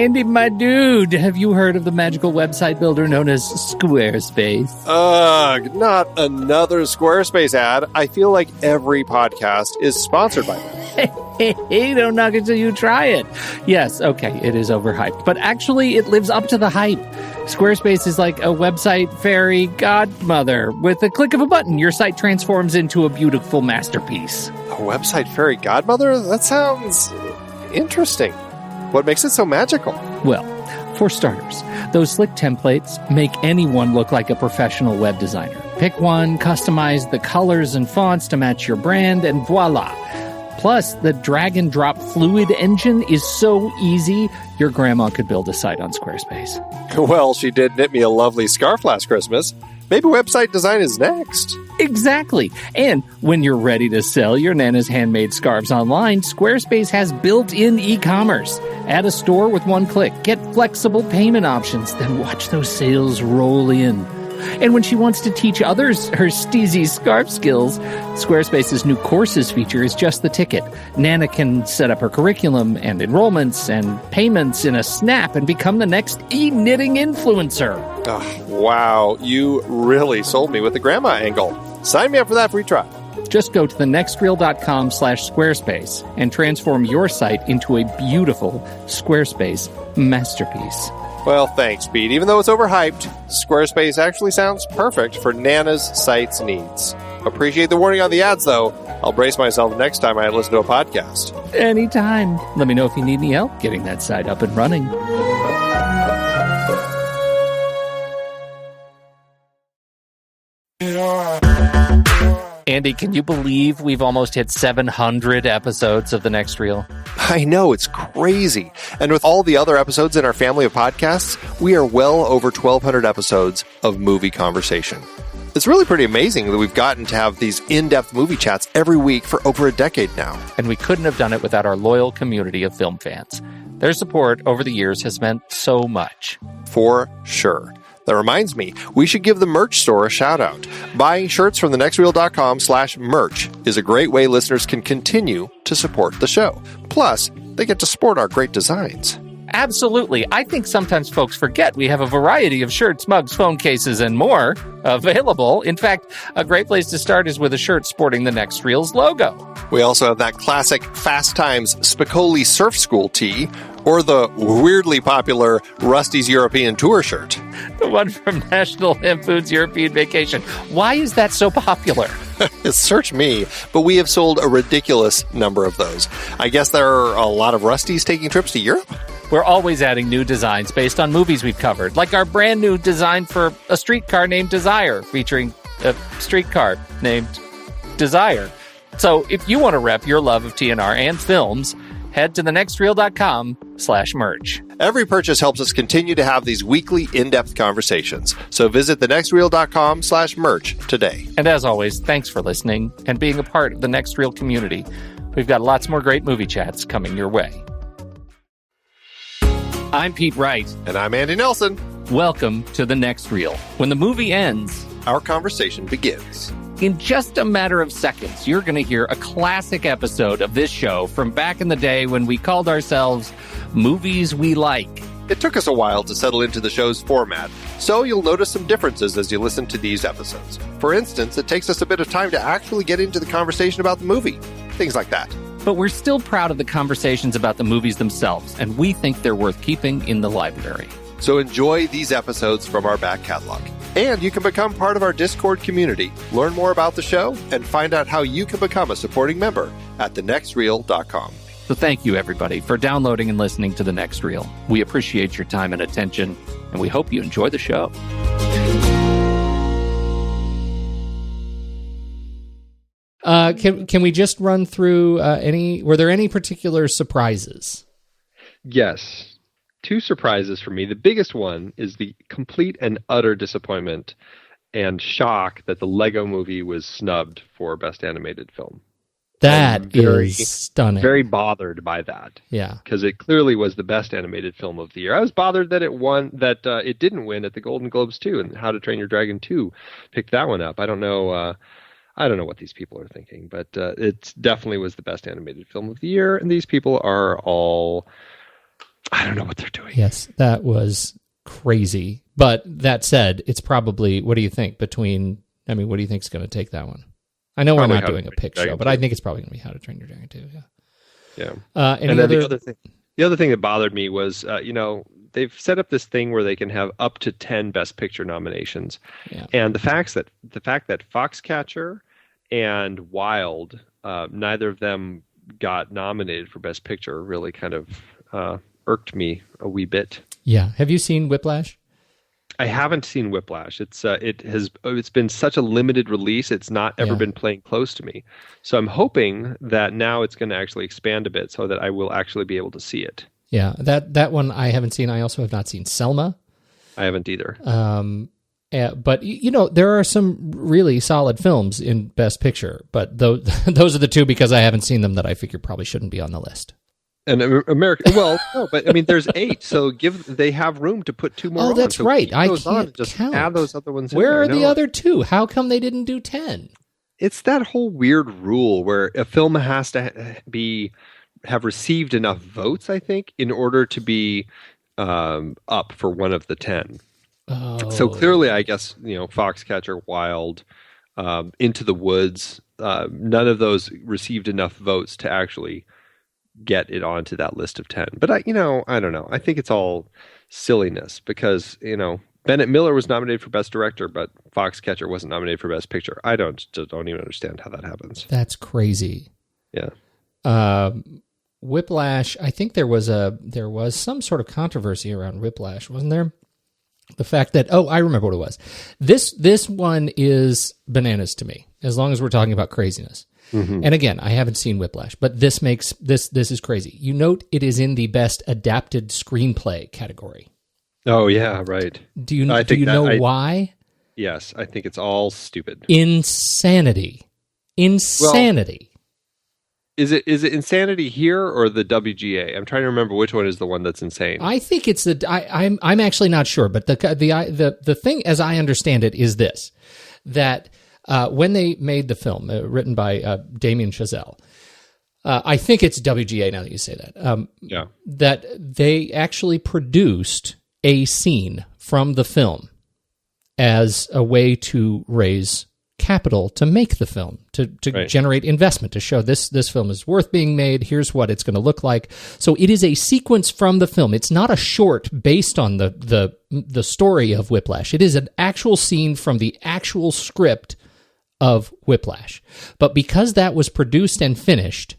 Andy, my dude, have you heard of the magical website builder known as Squarespace? Ugh, not another Squarespace ad. I feel like every podcast is sponsored by them. Hey, don't knock it till you try it. Yes, okay, it is overhyped, but actually it lives up to the hype. Squarespace is like a website fairy godmother. With a click of a button, your site transforms into a beautiful masterpiece. A website fairy godmother? That sounds interesting. What makes it so magical? Well, for starters, those slick templates make anyone look like a professional web designer. Pick one, customize the colors and fonts to match your brand, and voila. Plus, the drag-and-drop fluid engine is so easy, your grandma could build a site on Squarespace. Well, she did knit me a lovely scarf last Christmas. Maybe website design is next. Exactly. And when you're ready to sell your Nana's handmade scarves online, Squarespace has built-in e-commerce. Add a store with one click. Get flexible payment options. Then watch those sales roll in. And when she wants to teach others her steezy scarf skills, Squarespace's new courses feature is just the ticket. Nana can set up her curriculum and enrollments and payments in a snap and become the next e-knitting influencer. Oh, wow, you really sold me with the grandma angle. Sign me up for that free trial. Just go to thenextreel.com/Squarespace and transform your site into a beautiful Squarespace masterpiece. Well, thanks, Pete. Even though it's overhyped, Squarespace actually sounds perfect for Nana's site's needs. Appreciate the warning on the ads, though. I'll brace myself next time I listen to a podcast. Anytime. Let me know if you need any help getting that site up and running. Andy, can you believe we've almost hit 700 episodes of The Next Reel? I know, it's crazy. And with all the other episodes in our family of podcasts, we are well over 1,200 episodes of movie conversation. It's really pretty amazing that we've gotten to have these in-depth movie chats every week for over a decade now. And we couldn't have done it without our loyal community of film fans. Their support over the years has meant so much. For sure. That reminds me, we should give the merch store a shout out. Buying shirts from thenextreel.com/merch is a great way listeners can continue to support the show. Plus, they get to sport our great designs. Absolutely. I think sometimes folks forget we have a variety of shirts, mugs, phone cases, and more available. In fact, a great place to start is with a shirt sporting the Next Reel's logo. We also have that classic Fast Times Spicoli Surf School tee, or the weirdly popular Rusty's European Tour shirt. The one from National Lampoon's European Vacation. Why is that so popular? Search me, but we have sold a ridiculous number of those. I guess there are a lot of Rustys taking trips to Europe? We're always adding new designs based on movies we've covered, like our brand new design for a streetcar named Desire, featuring a streetcar named Desire. So if you want to rep your love of TNR and films, head to thenextreel.com/merch. Every purchase helps us continue to have these weekly in-depth conversations. So visit thenextreel.com/merch today. And as always, thanks for listening and being a part of the Next Reel community. We've got lots more great movie chats coming your way. I'm Pete Wright. And I'm Andy Nelson. Welcome to The Next Reel. When the movie ends, our conversation begins. In just a matter of seconds, you're going to hear a classic episode of this show from back in the day when we called ourselves Movies We Like. It took us a while to settle into the show's format, so you'll notice some differences as you listen to these episodes. For instance, it takes us a bit of time to actually get into the conversation about the movie. Things like that. But we're still proud of the conversations about the movies themselves, and we think they're worth keeping in the library. So enjoy these episodes from our back catalog. And you can become part of our Discord community, learn more about the show, and find out how you can become a supporting member at thenextreel.com. So thank you, everybody, for downloading and listening to The Next Reel. We appreciate your time and attention, and we hope you enjoy the show. Can we just run through were there any particular surprises? Yes. 2 surprises for me. The biggest one is the complete and utter disappointment and shock that the Lego Movie was snubbed for Best Animated Film. That is stunning. Very bothered by that. Yeah. Because it clearly was the best animated film of the year. I was bothered that it didn't win at the Golden Globes too, and How to Train Your Dragon 2 picked that one up. I don't know what these people are thinking, but it definitely was the best animated film of the year, and these people are all I don't know what they're doing. Yes, that was crazy. But that said, it's probably, what do you think what do you think is going to take that one? I know Probably we're not doing a pick show, but I think it's probably going to be How to Train Your Dragon 2, Yeah. And then the other thing that bothered me was, they've set up this thing where they can have up to 10 Best Picture nominations. Yeah. And the fact that Foxcatcher and Wild, neither of them got nominated for Best Picture really kind of irked me a wee bit. Yeah. Have you seen Whiplash? I haven't seen Whiplash. It's been such a limited release. It's not ever been playing close to me. So I'm hoping that now it's going to actually expand a bit so that I will actually be able to see it. Yeah, that one I haven't seen. I also have not seen Selma. I haven't either. But there are some really solid films in Best Picture, but those are the two because I haven't seen them that I figure probably shouldn't be on the list. And America, well, no, but I mean, there's 8, so they have room to put 2 more. Oh, that's so right. I can't just count. Add those other ones. Where are the other 2? How come they didn't do 10? It's that whole weird rule where a film has to have received enough votes, I think, in order to be up for one of the 10. Oh. So clearly, I guess Foxcatcher, Wild, Into the Woods, none of those received enough votes to actually get it onto that list of 10. But I don't know. I think it's all silliness because Bennett Miller was nominated for Best Director, but Foxcatcher wasn't nominated for Best Picture. I don't even understand how that happens. That's crazy. Yeah. Whiplash. I think there was some sort of controversy around Whiplash, wasn't there? The fact that I remember what it was. This one is bananas to me. As long as we're talking about craziness. Mm-hmm. And again, I haven't seen Whiplash, but this is crazy. You note it is in the Best Adapted Screenplay category. Oh yeah, right. Do you know why? Yes, I think it's all stupid. Insanity. Well, is it insanity here or the WGA? I'm trying to remember which one is the one that's insane. I think it's I'm actually not sure, but the thing, as I understand it, is this: that when they made the film written by Damien Chazelle, I think it's WGA now that you say that. That they actually produced a scene from the film as a way to raise capital to make the film, to generate investment, to show this film is worth being made. Here's what it's going to look like. So it is a sequence from the film. It's not a short based on the story of Whiplash. It is an actual scene from the actual script of Whiplash. But because that was produced and finished,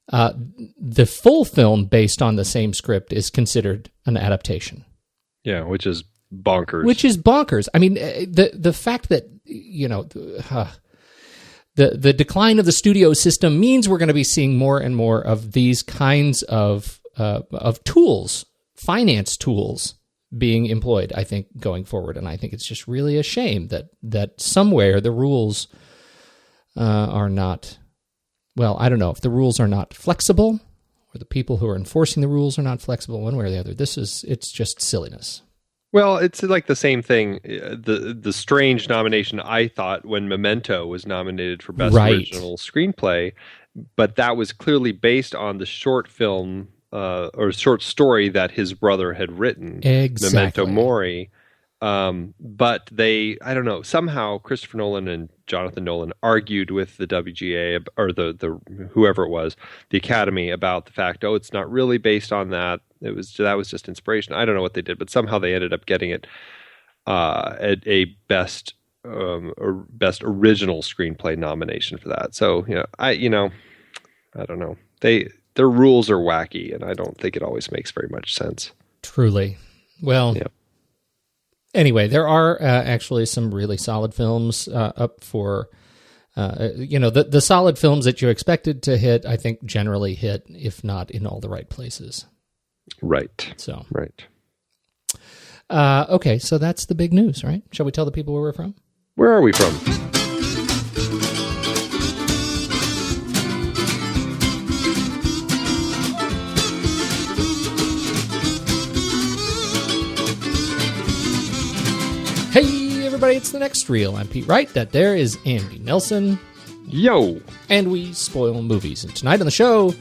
the full film based on the same script is considered an adaptation. Yeah, which is bonkers. I mean, the fact that the decline of the studio system means we're going to be seeing more and more of these kinds of tools, finance tools, being employed, I think, going forward. And I think it's just really a shame that somewhere the rules are not, well, I don't know if the rules are not flexible or the people who are enforcing the rules are not flexible one way or the other. It's just silliness. Well, it's like the same thing. The strange nomination I thought when Memento was nominated for Best Original Screenplay, but that was clearly based on the short film or short story that his brother had written, Memento Mori. But I don't know, somehow Christopher Nolan and Jonathan Nolan argued with the WGA or the whoever it was, the Academy, about the fact, it's not really based on that. That was just inspiration. I don't know what they did, but somehow they ended up getting it at a best original screenplay nomination for that. So I don't know. Their rules are wacky, and I don't think it always makes very much sense. Truly. Well. Yeah. Anyway, there are actually some really solid films up for, the solid films that you expected to hit, I think generally hit, if not in all the right places. Right. So. Right. Okay, so that's the big news, right? Shall we tell the people where we're from? Where are we from? Hey, everybody, it's The Next Reel. I'm Pete Wright. That there is Andy Nelson. Yo. And we spoil movies. And tonight on the show,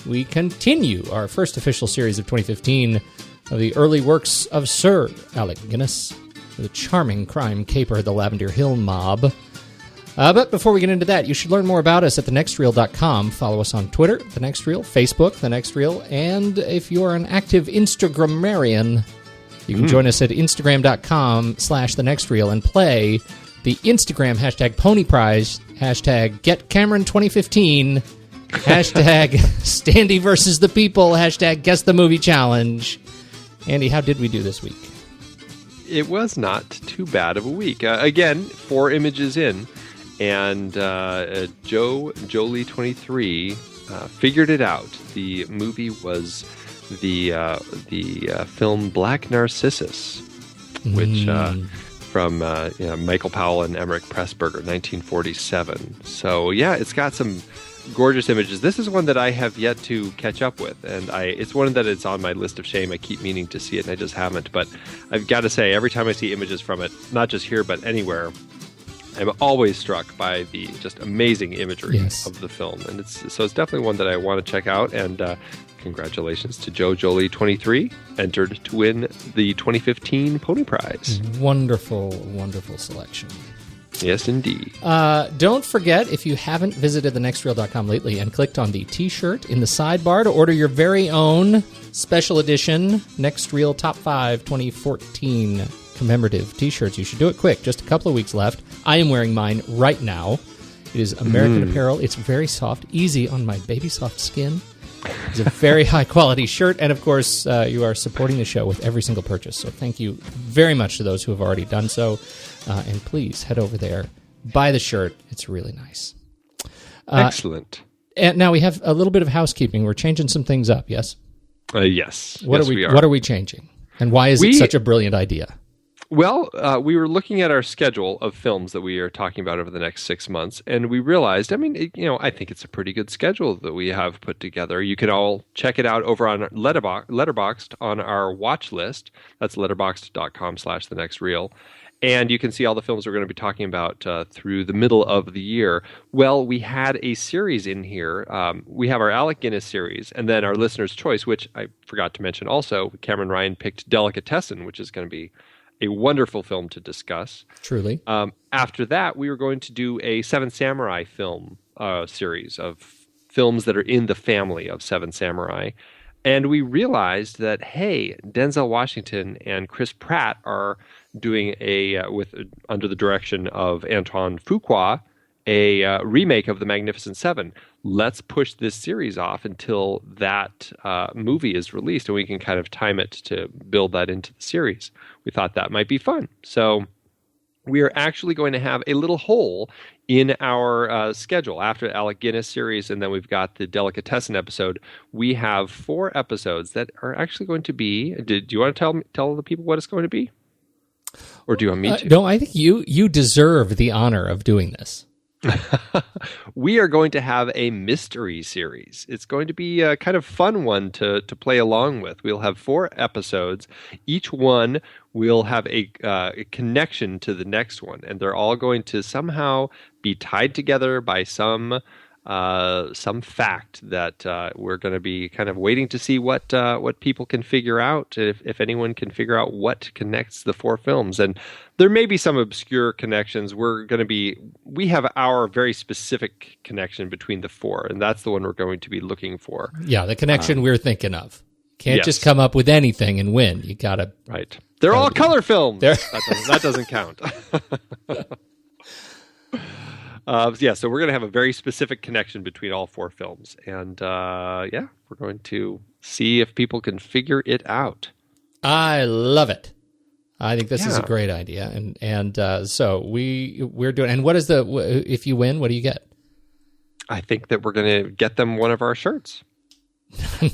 we continue our first official series of 2015 of the early works of Sir Alec Guinness, the charming crime caper, the Lavender Hill Mob. But before we get into that, you should learn more about us at thenextreel.com. Follow us on Twitter, The Next Reel, Facebook, The Next Reel, and if you're an active Instagrammarian, you can join us at instagram.com/thenextreel and play the Instagram hashtag Pony Prize, hashtag GetCameron2015, hashtag Standy versus the People, hashtag Guess the Movie Challenge. Andy, how did we do this week? It was not too bad of a week. Again, 4 images in. And Jolie23 figured it out. The movie was the film Black Narcissus, which from Michael Powell and Emmerich Pressburger, 1947. So yeah, it's got some gorgeous images. This is one that I have yet to catch up with, and it's one that it's on my list of shame. I keep meaning to see it, and I just haven't. But I've got to say, every time I see images from it, not just here but anywhere, I'm always struck by the just amazing imagery of the film, and it's definitely one that I want to check out. And congratulations to Jolie23, entered to win the 2015 Pony Prize. Wonderful, wonderful selection. Yes, indeed. Don't forget, if you haven't visited thenextreel.com lately and clicked on the T-shirt in the sidebar to order your very own special edition Next Reel Top 5 2014 commemorative T-shirts, you should do it quick. Just a couple of weeks left. I am wearing mine right now. It is American Apparel. It's very soft, easy on my baby soft skin. It's a very high-quality shirt, and of course, you are supporting the show with every single purchase, so thank you very much to those who have already done so, and please head over there, buy the shirt. It's really nice. Excellent. And now we have a little bit of housekeeping. We're changing some things up, yes? Yes. What are we changing, and why is it such a brilliant idea? Well, we were looking at our schedule of films that we are talking about over the next 6 months, and we realized, I think it's a pretty good schedule that we have put together. You can all check it out over on Letterboxd on our watch list. That's letterboxd.com/thenextreel. And you can see all the films we're going to be talking about through the middle of the year. Well, we had a series in here. We have our Alec Guinness series, and then our Listener's Choice, which I forgot to mention also. Cameron Ryan picked Delicatessen, which is going to be a wonderful film to discuss. Truly. After that, we were going to do a Seven Samurai film series of films that are in the family of Seven Samurai. And we realized that, hey, Denzel Washington and Chris Pratt are doing under the direction of Antoine Fuqua, a remake of The Magnificent Seven. Let's push this series off until that movie is released, and we can kind of time it to build that into the series. We thought that might be fun. So we are actually going to have a little hole in our schedule after the Alec Guinness series, and then we've got the Delicatessen episode. We have 4 episodes that are actually going to be... Do you want to tell the people what it's going to be? Or do you want me to? No, I think you deserve the honor of doing this. We are going to have a mystery series. It's going to be a kind of fun one to play along with. We'll have 4 episodes. Each one will have a connection to the next one, and they're all going to somehow be tied together by some fact that we're going to be kind of waiting to see what people can figure out, if anyone can figure out what connects the 4 films. And there may be some obscure connections. We have our very specific connection between the 4, and that's the one we're going to be looking for. Yeah, the connection we're thinking of. Can't just come up with anything and win. You gotta... Right. They're all color films. That doesn't count. So we're going to have a very specific connection between all 4 films. And we're going to see if people can figure it out. I love it. I think this is a great idea. And so we're doing... And what is if you win, what do you get? I think that we're going to get them one of our shirts.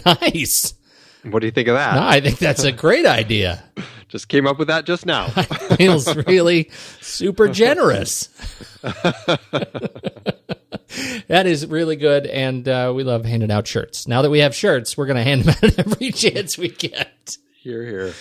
Nice. What do you think of that? No, I think that's a great idea. Just came up with that just now. It feels really super generous. That is really good, and we love handing out shirts. Now that we have shirts, we're going to hand them out every chance we get. Hear, hear.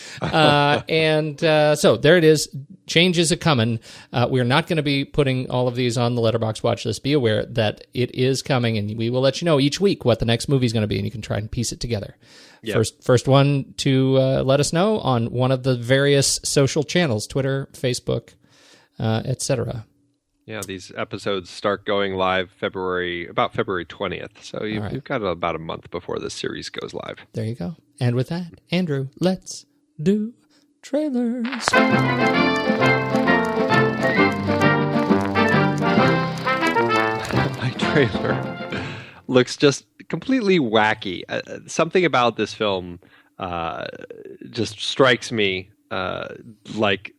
So there it is. change is a-coming. We're not going to be putting all of these on the Letterboxd watch list. Be aware that it is coming, and we will let you know each week what the next movie is going to be, and you can try and piece it together. Yep. First one to let us know on one of the various social channels, Twitter, Facebook, etc. Yeah, these episodes start going live about February 20th. So you've got about a month before the series goes live. There you go. And with that, Andrew, let's do trailers. My trailer looks just completely wacky. Something about this film just strikes me like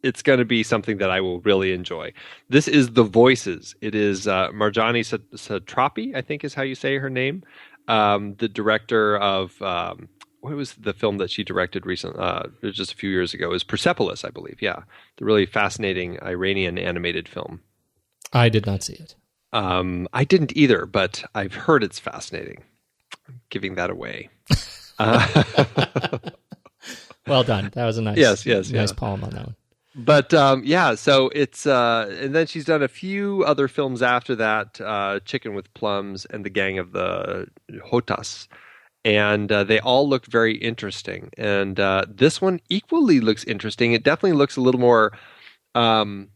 it's going to be something that I will really enjoy. This is The Voices. It is Marjani Satrapi, I think is how you say her name, the director of what was the film that she directed recently, just a few years ago? It was Persepolis, I believe. Yeah, the really fascinating Iranian animated film. I did not see it. I didn't either, but I've heard it's fascinating. I'm giving that away. Well done. That was a nice poem on that one. But so it's and then she's done a few other films after that, Chicken with Plums and The Gang of the Hotas, and they all looked very interesting. And this one equally looks interesting. It definitely looks a little more. I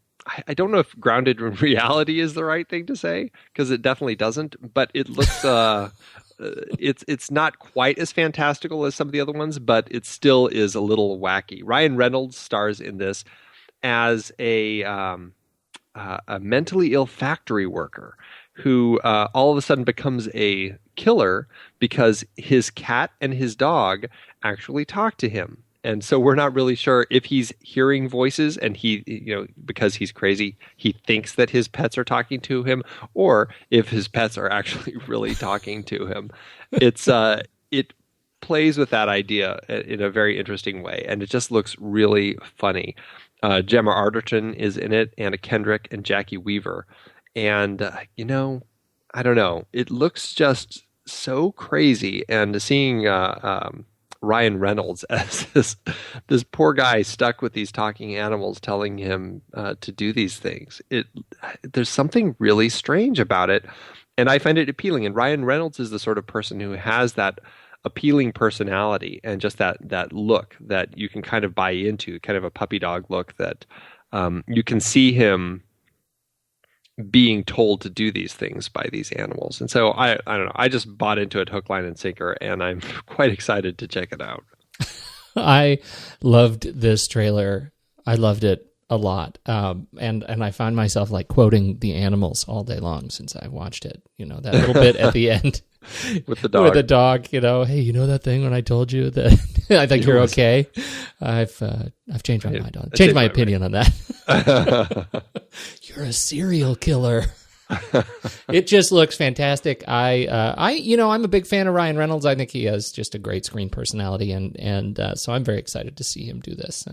don't know if grounded in reality is the right thing to say, because it definitely doesn't. But it looks it's not quite as fantastical as some of the other ones, but it still is a little wacky. Ryan Reynolds stars in this as a mentally ill factory worker who all of a sudden becomes a killer because his cat and his dog actually talk to him. And so we're not really sure if he's hearing voices and he, because he's crazy, he thinks that his pets are talking to him, or if his pets are actually really talking to him. It plays with that idea in a very interesting way, and it just looks really funny. Gemma Arterton is in it, Anna Kendrick, and Jackie Weaver. And, I don't know. It looks just so crazy. And seeing Ryan Reynolds as this poor guy stuck with these talking animals telling him to do these things, there's something really strange about it. And I find it appealing. And Ryan Reynolds is the sort of person who has that appealing personality and just that look that you can kind of buy into, kind of a puppy dog look that you can see him being told to do these things by these animals. And so I don't know, I just bought into it hook, line, and sinker, and I'm quite excited to check it out. I loved this trailer. I loved it a lot. And I find myself like quoting the animals all day long since I watched it. That little bit at the end. With the dog. With the dog, hey, that thing when I told you that I think you're okay? I've changed my mind on it. Changed my opinion on that. You're a serial killer. It just looks fantastic. I'm a big fan of Ryan Reynolds. I think he has just a great screen personality, and so I'm very excited to see him do this.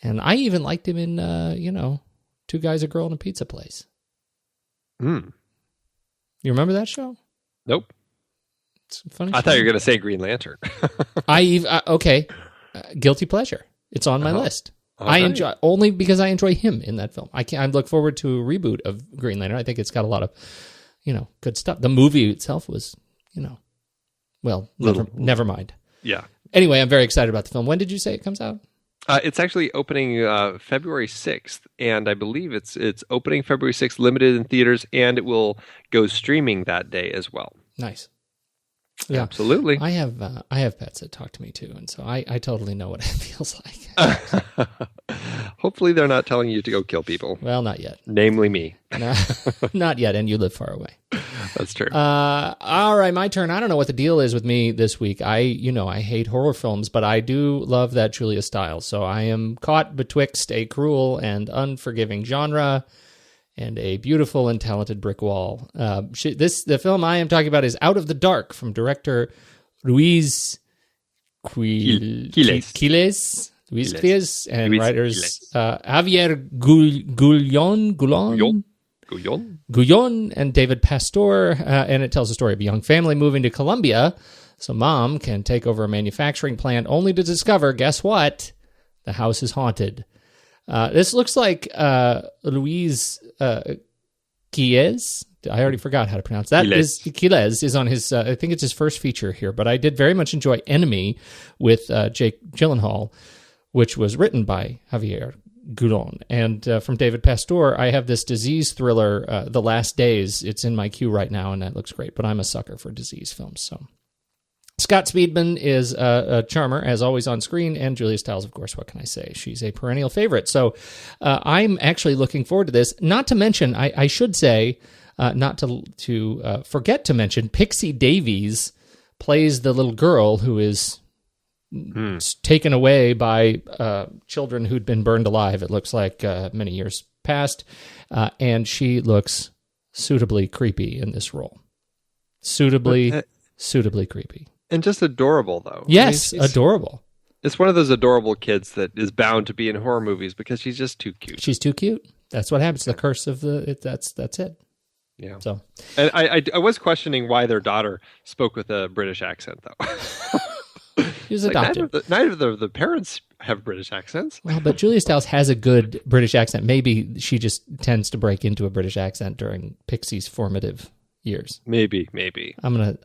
And I even liked him in Two Guys, a Girl, and a Pizza Place. You remember that show? Nope. It's a funny I show. thought you were going to say Green Lantern. Guilty pleasure. It's on my list. I enjoy only because I enjoy him in that film. I look forward to a reboot of Green Lantern. I think it's got a lot of, good stuff. The movie itself was, never mind. Yeah. Anyway, I'm very excited about the film. When did you say it comes out? It's actually opening February 6th, and I believe it's opening February 6th, limited in theaters, and it will go streaming that day as well. Nice. Yeah, absolutely. I have pets that talk to me too, and so I totally know what it feels like. Hopefully they're not telling you to go kill people. Well, not yet. Namely me. Not yet, and you live far away. That's true. All right, my turn. I don't know what the deal is with me this week. I hate horror films, but I do love that Julia Stiles. So I am caught betwixt a cruel and unforgiving genre and a beautiful and talented brick wall. The film I am talking about is Out of the Dark from director Luis Quiles and writers Javier Gullon and David Pastor, and it tells the story of a young family moving to Colombia so mom can take over a manufacturing plant only to discover, guess what? The house is haunted. This looks like Luis Quiles. I already forgot how to pronounce that. Quiles is on his, I think it's his first feature here, but I did very much enjoy Enemy with Jake Gyllenhaal, which was written by Javier Goulon. And from David Pastor, I have this disease thriller, The Last Days. It's in my queue right now, and that looks great, but I'm a sucker for disease films, so... Scott Speedman is a charmer, as always on screen, and Julia Stiles, of course, what can I say? She's a perennial favorite. So I'm actually looking forward to this. Not to mention, I should say, not to forget to mention, Pixie Davies plays the little girl who is taken away by children who'd been burned alive, it looks like, many years past, and she looks suitably creepy in this role. Suitably creepy. And just adorable, though. Yes, adorable. It's one of those adorable kids that is bound to be in horror movies because she's just too cute. She's too cute. That's what happens. The curse of that's it. Yeah. So, and I was questioning why their daughter spoke with a British accent, though. She was adopted. Neither of the parents have British accents. Well, but Julia Stiles has a good British accent. Maybe she just tends to break into a British accent during Pixie's formative years. Maybe. I'm gonna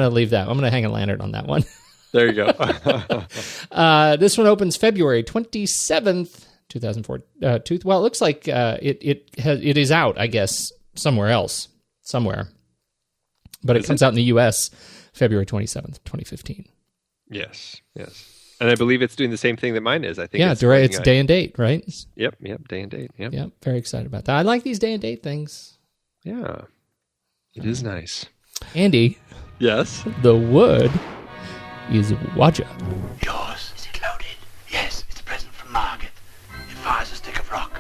leave that. I'm gonna hang a lantern on that one. There you go. This one opens February 27th, 2004. Well, it looks like it is out, I guess, somewhere. But it comes out in the U.S. February 27th, 2015. Yes. And I believe it's doing the same thing that mine is. I think. Yeah, it's day and date, right? Yep, day and date. Yep. Very excited about that. I like these day and date things. Yeah. It is nice. Andy. Yes? The word is Waja. Yours. Is it loaded? Yes, it's a present from Margaret. It fires a stick of rock.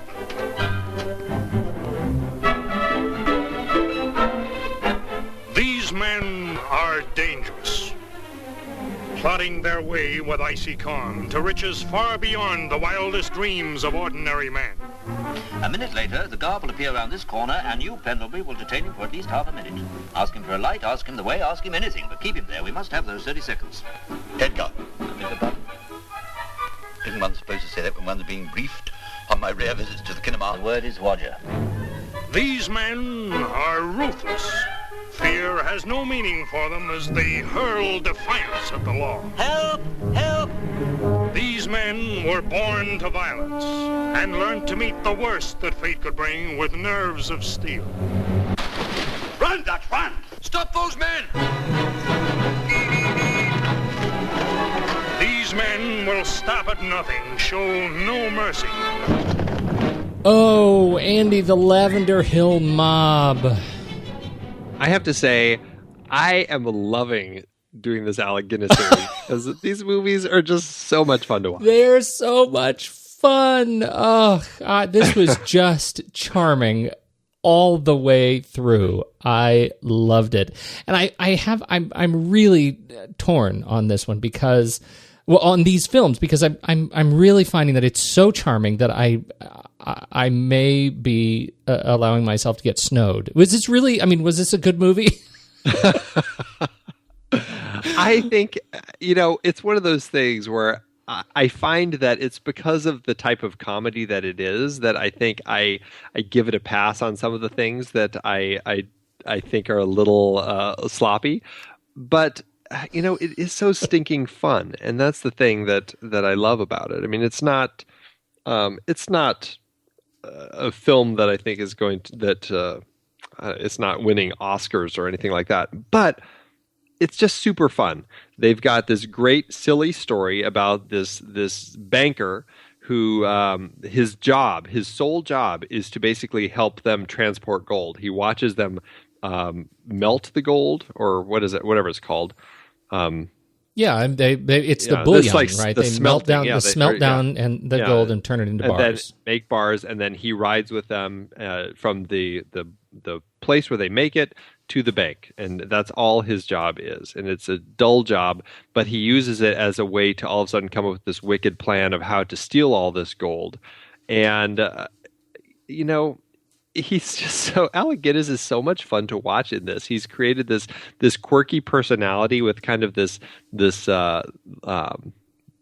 These men are dangerous, plotting their way with icy calm to riches far beyond the wildest dreams of ordinary man. A minute later, the guard will appear around this corner, and you, Pendlebury, will detain him for at least half a minute. Ask him for a light, ask him the way, ask him anything, but keep him there. We must have those 30 seconds. Edgar. I beg your pardon? Isn't one supposed to say that when one's being briefed on my rare visits to the kinema? The word is Roger. These men are ruthless. Fear has no meaning for them as they hurl defiance at the law. Help! Help! These men were born to violence and learned to meet the worst that fate could bring with nerves of steel. Run, Dutch, run! Stop those men! These men will stop at nothing, show no mercy. Oh, Andy, the Lavender Hill Mob. I have to say, I am loving doing this Alec Guinness series because these movies are just so much fun to watch. They're so much fun. Oh, this was just charming all the way through. I loved it, and I'm really torn on this one because, well, on these films because I'm really finding that it's so charming that I may be allowing myself to get snowed. Was this a good movie? I think, it's one of those things where I find that it's because of the type of comedy that it is that I think I give it a pass on some of the things that I think are a little sloppy. But, it is so stinking fun. And that's the thing that I love about it. I mean, it's not a film that I think is going to, it's not winning Oscars or anything like that, but it's just super fun. They've got this great silly story about this banker who his sole job is to basically help them transport gold. He watches them melt the gold or whatever it's called. Yeah, and it's the bullion, right? They smelt down and the gold and turn it into bars. And then make bars, and then he rides with them from the place where they make it to the bank, and that's all his job is. And it's a dull job, but he uses it as a way to all of a sudden come up with this wicked plan of how to steal all this gold. And he's just so Alec Guinness is so much fun to watch in this. He's created this quirky personality with kind of this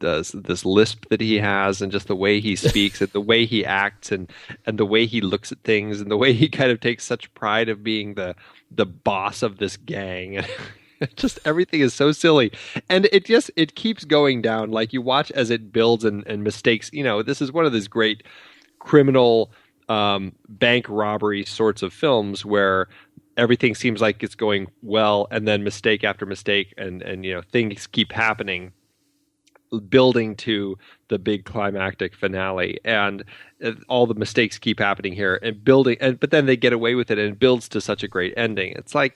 this lisp that he has, and just the way he speaks and the way he acts and the way he looks at things and the way he kind of takes such pride of being the boss of this gang. Just everything is so silly, and it keeps going down. Like, you watch as it builds and mistakes. This is one of those great criminal bank robbery sorts of films where everything seems like it's going well, and then mistake after mistake, and things keep happening, building to the big climactic finale, and all the mistakes keep happening here and building, but then they get away with it, and it builds to such a great ending. It's like,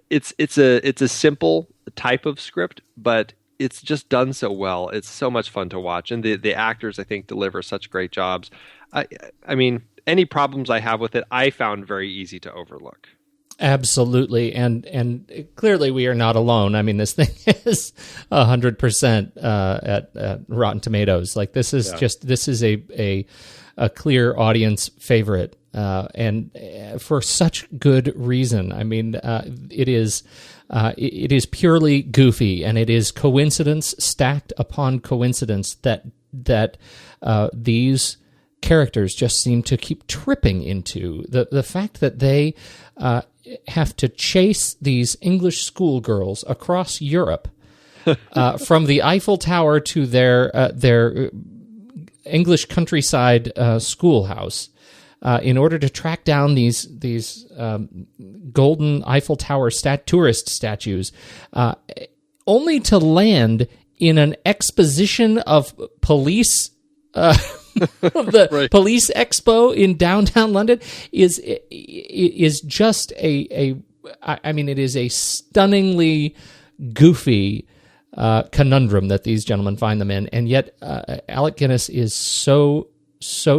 it's a simple type of script, but it's just done so well. It's so much fun to watch, and the actors, I think, deliver such great jobs. I mean, any problems I have with it, I found very easy to overlook. Absolutely, and clearly we are not alone. I mean, this thing is 100% at Rotten Tomatoes. Like, this is this is a clear audience favorite, and for such good reason. I mean, it is purely goofy, and it is coincidence stacked upon coincidence that these characters just seem to keep tripping into. The fact that they have to chase these English schoolgirls across Europe from the Eiffel Tower to their English countryside schoolhouse in order to track down these golden Eiffel Tower tourist statues, only to land in an exposition of police. The right. Police Expo in downtown London is just I mean, it is a stunningly goofy conundrum that these gentlemen find them in, and yet Alec Guinness is so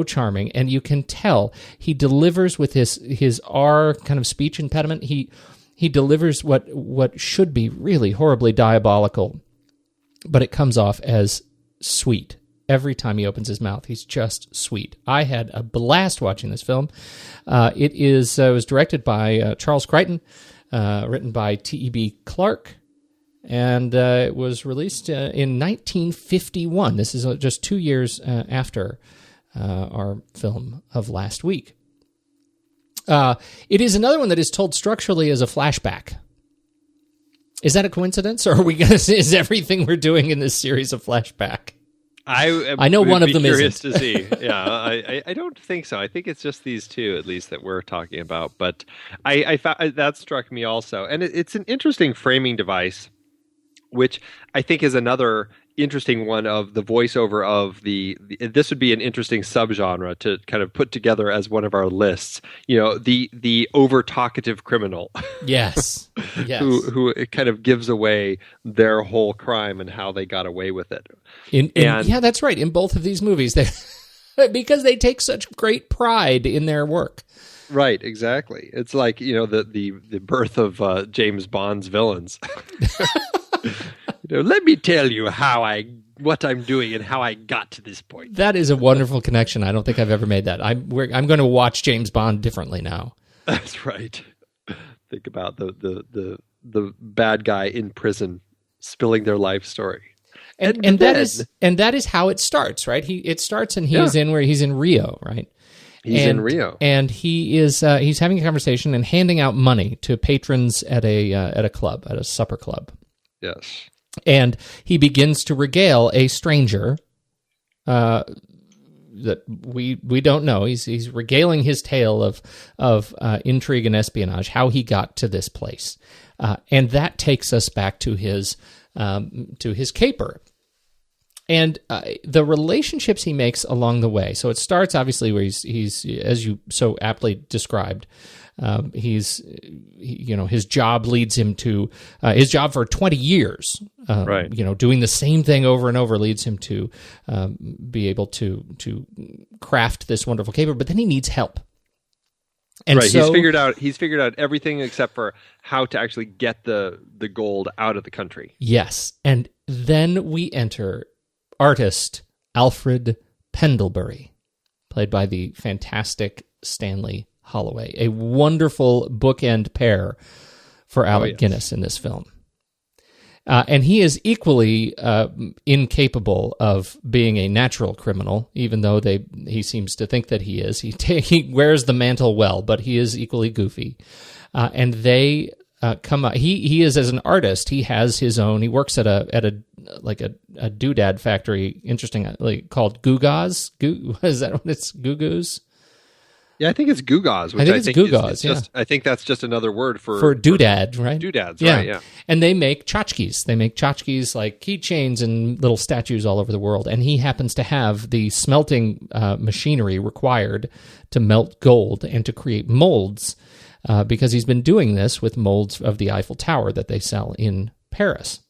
charming, and you can tell he delivers with his R kind of speech impediment. He delivers what should be really horribly diabolical, but it comes off as sweet. Every time he opens his mouth, he's just sweet. I had a blast watching this film. It was directed by Charles Crichton, written by T.E.B. Clarke, and it was released in 1951. This is just 2 years after our film of last week. It is another one that is told structurally as a flashback. Is that a coincidence, or are we going to? Is everything we're doing in this series a flashback? I know one of them curious isn't. To see. Yeah, I don't think so. I think it's just these two, at least, that we're talking about. But I found that struck me also, and it's an interesting framing device, which I think is another interesting one of the voiceover of this would be an interesting subgenre to kind of put together as one of our lists. The over talkative criminal. Yes. who kind of gives away their whole crime and how they got away with it. Yeah, that's right. In both of these movies, because they take such great pride in their work. Right, exactly. It's like, the birth of James Bond's villains. Let me tell you what I'm doing and how I got to this point. That is a wonderful connection. I don't think I've ever made that. I'm going to watch James Bond differently now. That's right. Think about the bad guy in prison spilling their life story. And that is how it starts, right? It starts and he's in Rio, right? He's in Rio, and he's having a conversation and handing out money to patrons at a club, at a supper club. Yes. And he begins to regale a stranger that we don't know. He's regaling his tale of intrigue and espionage, how he got to this place, and that takes us back to his caper. And the relationships he makes along the way. So it starts obviously where he's as you so aptly described. His job leads him to his job for 20 years. Right. Doing the same thing over and over leads him to be able to craft this wonderful caper. But then he needs help. And right. So, he's figured out everything except for how to actually get the gold out of the country. Yes, and then we enter artist Alfred Pendlebury, played by the fantastic Stanley Holloway, a wonderful bookend pair for Alec Guinness in this film. And he is equally incapable of being a natural criminal, even though he seems to think that he is. He wears the mantle well, but he is equally goofy. And they come up. He is, as an artist, he has his own. He works at a doodad factory, called Gugas. Is that what it's? Gugus? Yeah, I think it's Gugas. I think it's Gugas. I think that's just another word for doodad, right? Doodads, yeah. right? Yeah. And they make tchotchkes. They make tchotchkes like keychains and little statues all over the world. And he happens to have the smelting machinery required to melt gold and to create molds, because he's been doing this with molds of the Eiffel Tower that they sell in Paris.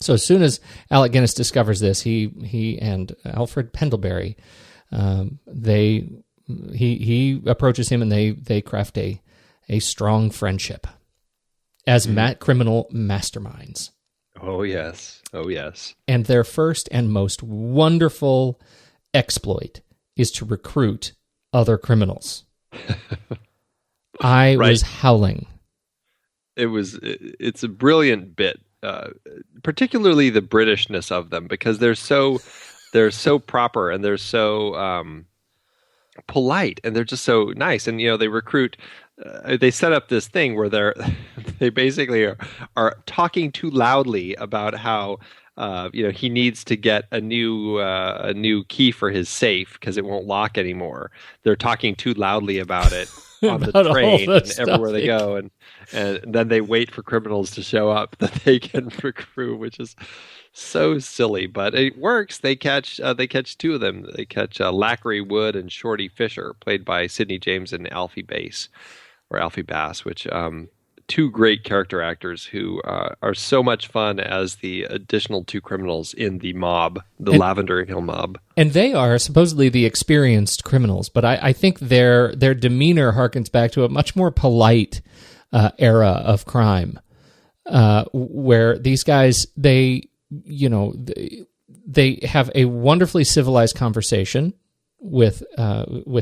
So as soon as Alec Guinness discovers this, he and Alfred Pendlebury, he approaches him, and they craft a strong friendship as criminal masterminds. Oh yes. And their first and most wonderful exploit is to recruit other criminals. I was howling. It's a brilliant bit, particularly the Britishness of them, because they're so proper, and they're so polite, and they're just so nice. And they recruit. They set up this thing where they basically are talking too loudly about how he needs to get a new key for his safe because it won't lock anymore. They're talking too loudly about it on the train and everywhere they go, and then they wait for criminals to show up that they can recruit, which is so silly, but it works. They catch two of them. They catch Lackery Wood and Shorty Fisher, played by Sidney James and Alfie Bass, which two great character actors who are so much fun as the additional two criminals in the mob, the Lavender Hill Mob. And they are supposedly the experienced criminals, but I think their demeanor harkens back to a much more polite era of crime, where these guys, they have a wonderfully civilized conversation with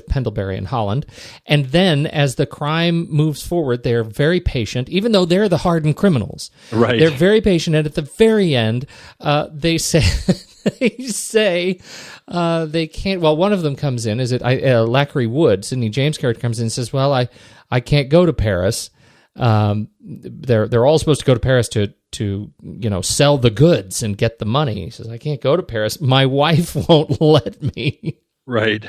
Pendlebury and Holland, and then as the crime moves forward, they're very patient, even though they're the hardened criminals. Right, they're very patient, and at the very end, they say they can't. Well, one of them comes in. Is it Lackery Wood? Sidney James' character comes in and says, "Well, I can't go to Paris. They're all supposed to go to Paris to sell the goods and get the money." He says, "I can't go to Paris. My wife won't let me." Right.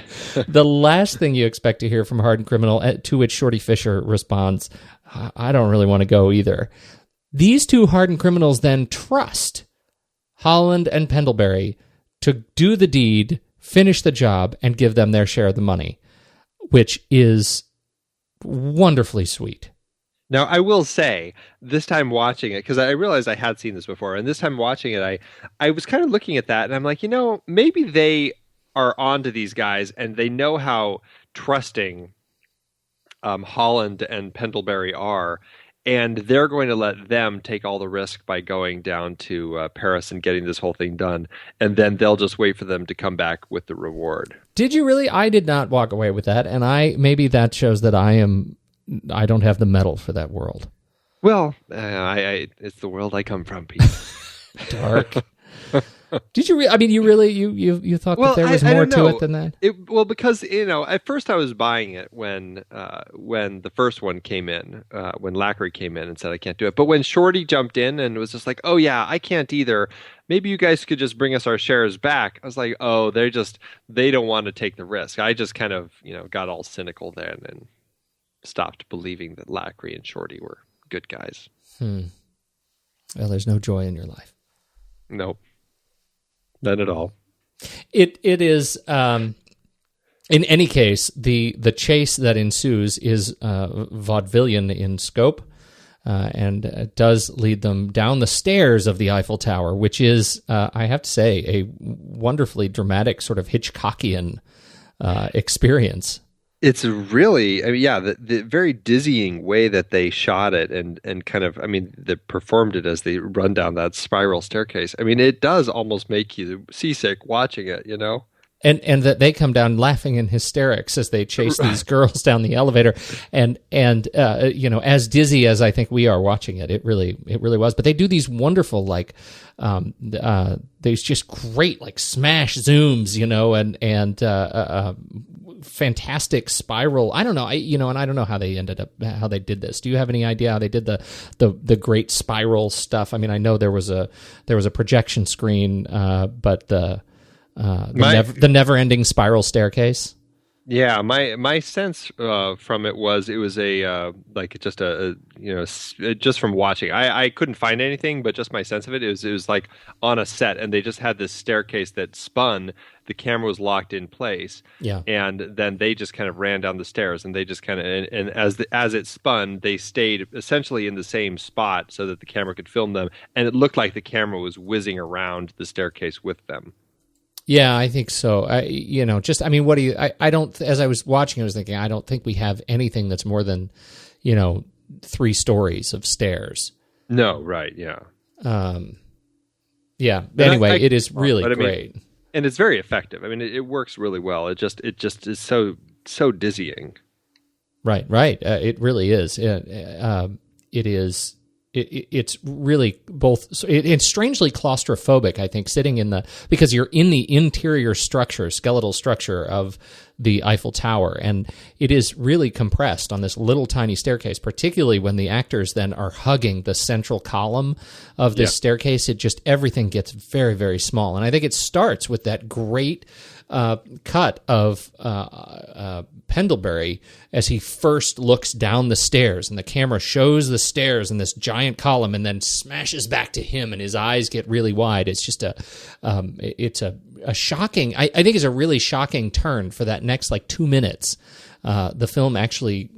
The last thing you expect to hear from a hardened criminal, to which Shorty Fisher responds, "I don't really want to go either." These two hardened criminals then trust Holland and Pendlebury to do the deed, finish the job, and give them their share of the money, which is wonderfully sweet. Now, I will say, this time watching it, because I realized I had seen this before, and this time watching it, I was kind of looking at that, and I'm like, maybe they are onto these guys, and they know how trusting Holland and Pendlebury are, and they're going to let them take all the risk by going down to Paris and getting this whole thing done, and then they'll just wait for them to come back with the reward. Did you really? I did not walk away with that, and maybe that shows that I don't have the mettle for that world. Well, it's the world I come from, Pete. Dark. Did you? You thought that there was more to it than that? Because at first I was buying it when the first one came in, when Lackery came in and said I can't do it. But when Shorty jumped in and was just like, "Oh yeah, I can't either. Maybe you guys could just bring us our shares back." I was like, "Oh, they don't want to take the risk." I just kind of got all cynical then and stopped believing that Lackery and Shorty were good guys. Well, there's no joy in your life. Nope. None at all. It is, in any case, the chase that ensues is vaudevillian in scope, and does lead them down the stairs of the Eiffel Tower, which is, I have to say, a wonderfully dramatic sort of Hitchcockian experience. It's really, the very dizzying way that they shot it and kind of, they performed it as they run down that spiral staircase. It does almost make you seasick watching it, And that they come down laughing in hysterics as they chase these girls down the elevator, and as dizzy as I think we are watching it, it really was. But they do these wonderful there's just great smash zooms, and fantastic spiral. I don't know, and I don't know how they did this. Do you have any idea how they did the great spiral stuff? I mean, I know there was a projection screen, but the never-ending spiral staircase. Yeah, my sense from it was a just from watching. I couldn't find anything, but just my sense of it was like on a set, and they just had this staircase that spun. The camera was locked in place, and then they just kind of ran down the stairs, and they just kind of and as it spun, they stayed essentially in the same spot so that the camera could film them, and it looked like the camera was whizzing around the staircase with them. Yeah, I think so. What do you? I don't. As I was watching, I was thinking, I don't think we have anything that's more than, 3 stories of stairs. No, right? Yeah. Yeah. Anyway, it is really great, and it's very effective. I mean, it works really well. It just is so dizzying. Right. It really is. It is. It's really both. It's strangely claustrophobic, I think, because you're in the interior skeletal structure of the Eiffel Tower, and it is really compressed on this little tiny staircase, particularly when the actors then are hugging the central column of this staircase. Everything gets very, very small. And I think it starts with that great cut of Pendlebury as he first looks down the stairs, and the camera shows the stairs and this giant column, and then smashes back to him, and his eyes get really wide. It's just a shocking. I think it's a really shocking turn for that next 2 minutes. The film actually,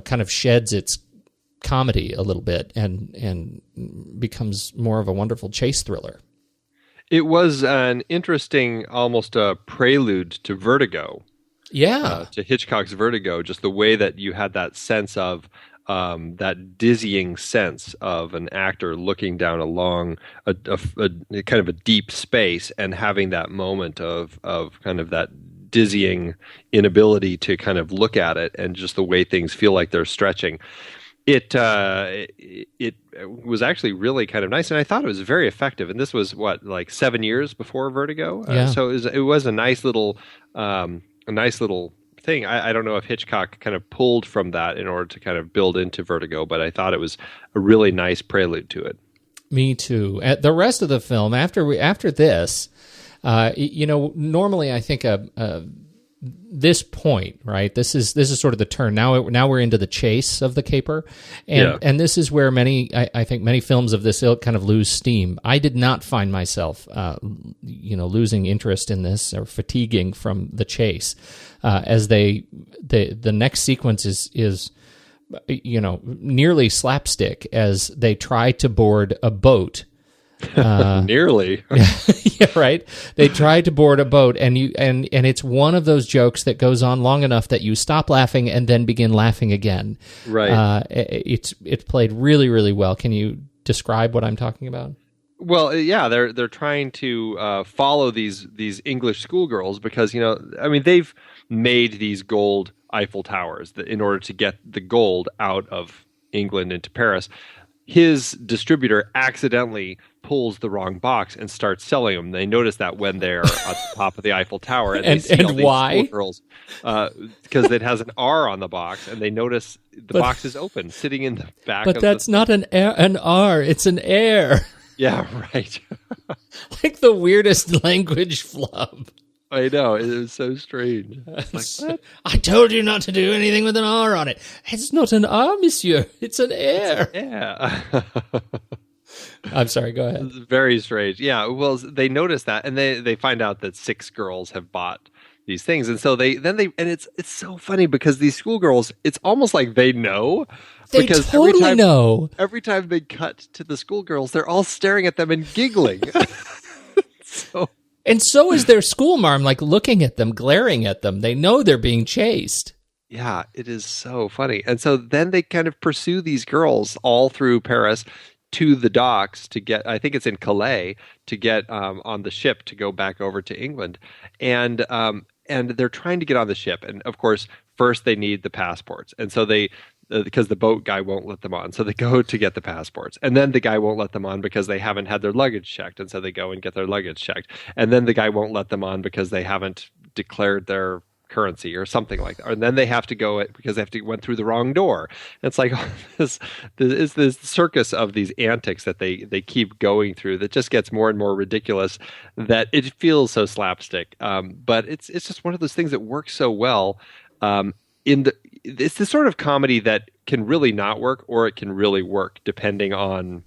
kind of sheds its comedy a little bit and becomes more of a wonderful chase thriller. It was an interesting, almost a prelude to Vertigo. Yeah. To Hitchcock's Vertigo, just the way that you had that sense of, that dizzying sense of an actor looking down along a kind of a deep space and having that moment of kind of that dizzying inability to kind of look at it, and just the way things feel like they're stretching. It was actually really kind of nice, and I thought it was very effective. And this was 7 years before Vertigo, so it was a nice little thing. I don't know if Hitchcock kind of pulled from that in order to kind of build into Vertigo, but I thought it was a really nice prelude to it. Me too. The rest of the film after this, normally I think this point, right? This is sort of the turn. Now we're into the chase of the caper, and this is where I think many films of this ilk kind of lose steam. I did not find myself, losing interest in this or fatiguing from the chase, as the next sequence is nearly slapstick as they try to board a boat. Nearly. Yeah, right. They tried to board a boat, and it's one of those jokes that goes on long enough that you stop laughing and then begin laughing again. Right. It's played really, really well. Can you describe what I'm talking about? Well, yeah, they're trying to follow these English schoolgirls because they've made these gold Eiffel Towers in order to get the gold out of England into Paris. His distributor accidentally pulls the wrong box and starts selling them. They notice that when they're at the top of the Eiffel Tower, and they see all these why? Girls, because it has an R on the box, and they notice the box is open, sitting in the back. But that's not an R; it's an air. Yeah, right. Like the weirdest language flub. I know, it was so strange. What? I told you not to do anything with an R on it. It's not an R, monsieur. It's an air. Yeah. I'm sorry, go ahead. It's very strange. Yeah, well, they notice that, and they find out that 6 girls have bought these things, and so it's so funny because these schoolgirls, it's almost like they know. They because totally know. Every time they cut to the schoolgirls, they're all staring at them and giggling. And so is their schoolmarm, looking at them, glaring at them. They know they're being chased. Yeah, it is so funny. And so then they kind of pursue these girls all through Paris, to the docks to get, I think it's in Calais, to get on the ship to go back over to England. And they're trying to get on the ship. And of course, first they need the passports. And so because the boat guy won't let them on. So they go to get the passports. And then the guy won't let them on because they haven't had their luggage checked. And so they go and get their luggage checked. And then the guy won't let them on because they haven't declared their currency or something like that. And then they have to go because they went through the wrong door. And it's like this circus of these antics that they keep going through that just gets more and more ridiculous, that it feels so slapstick. But it's just one of those things that works so well. It's the sort of comedy that can really not work, or it can really work depending on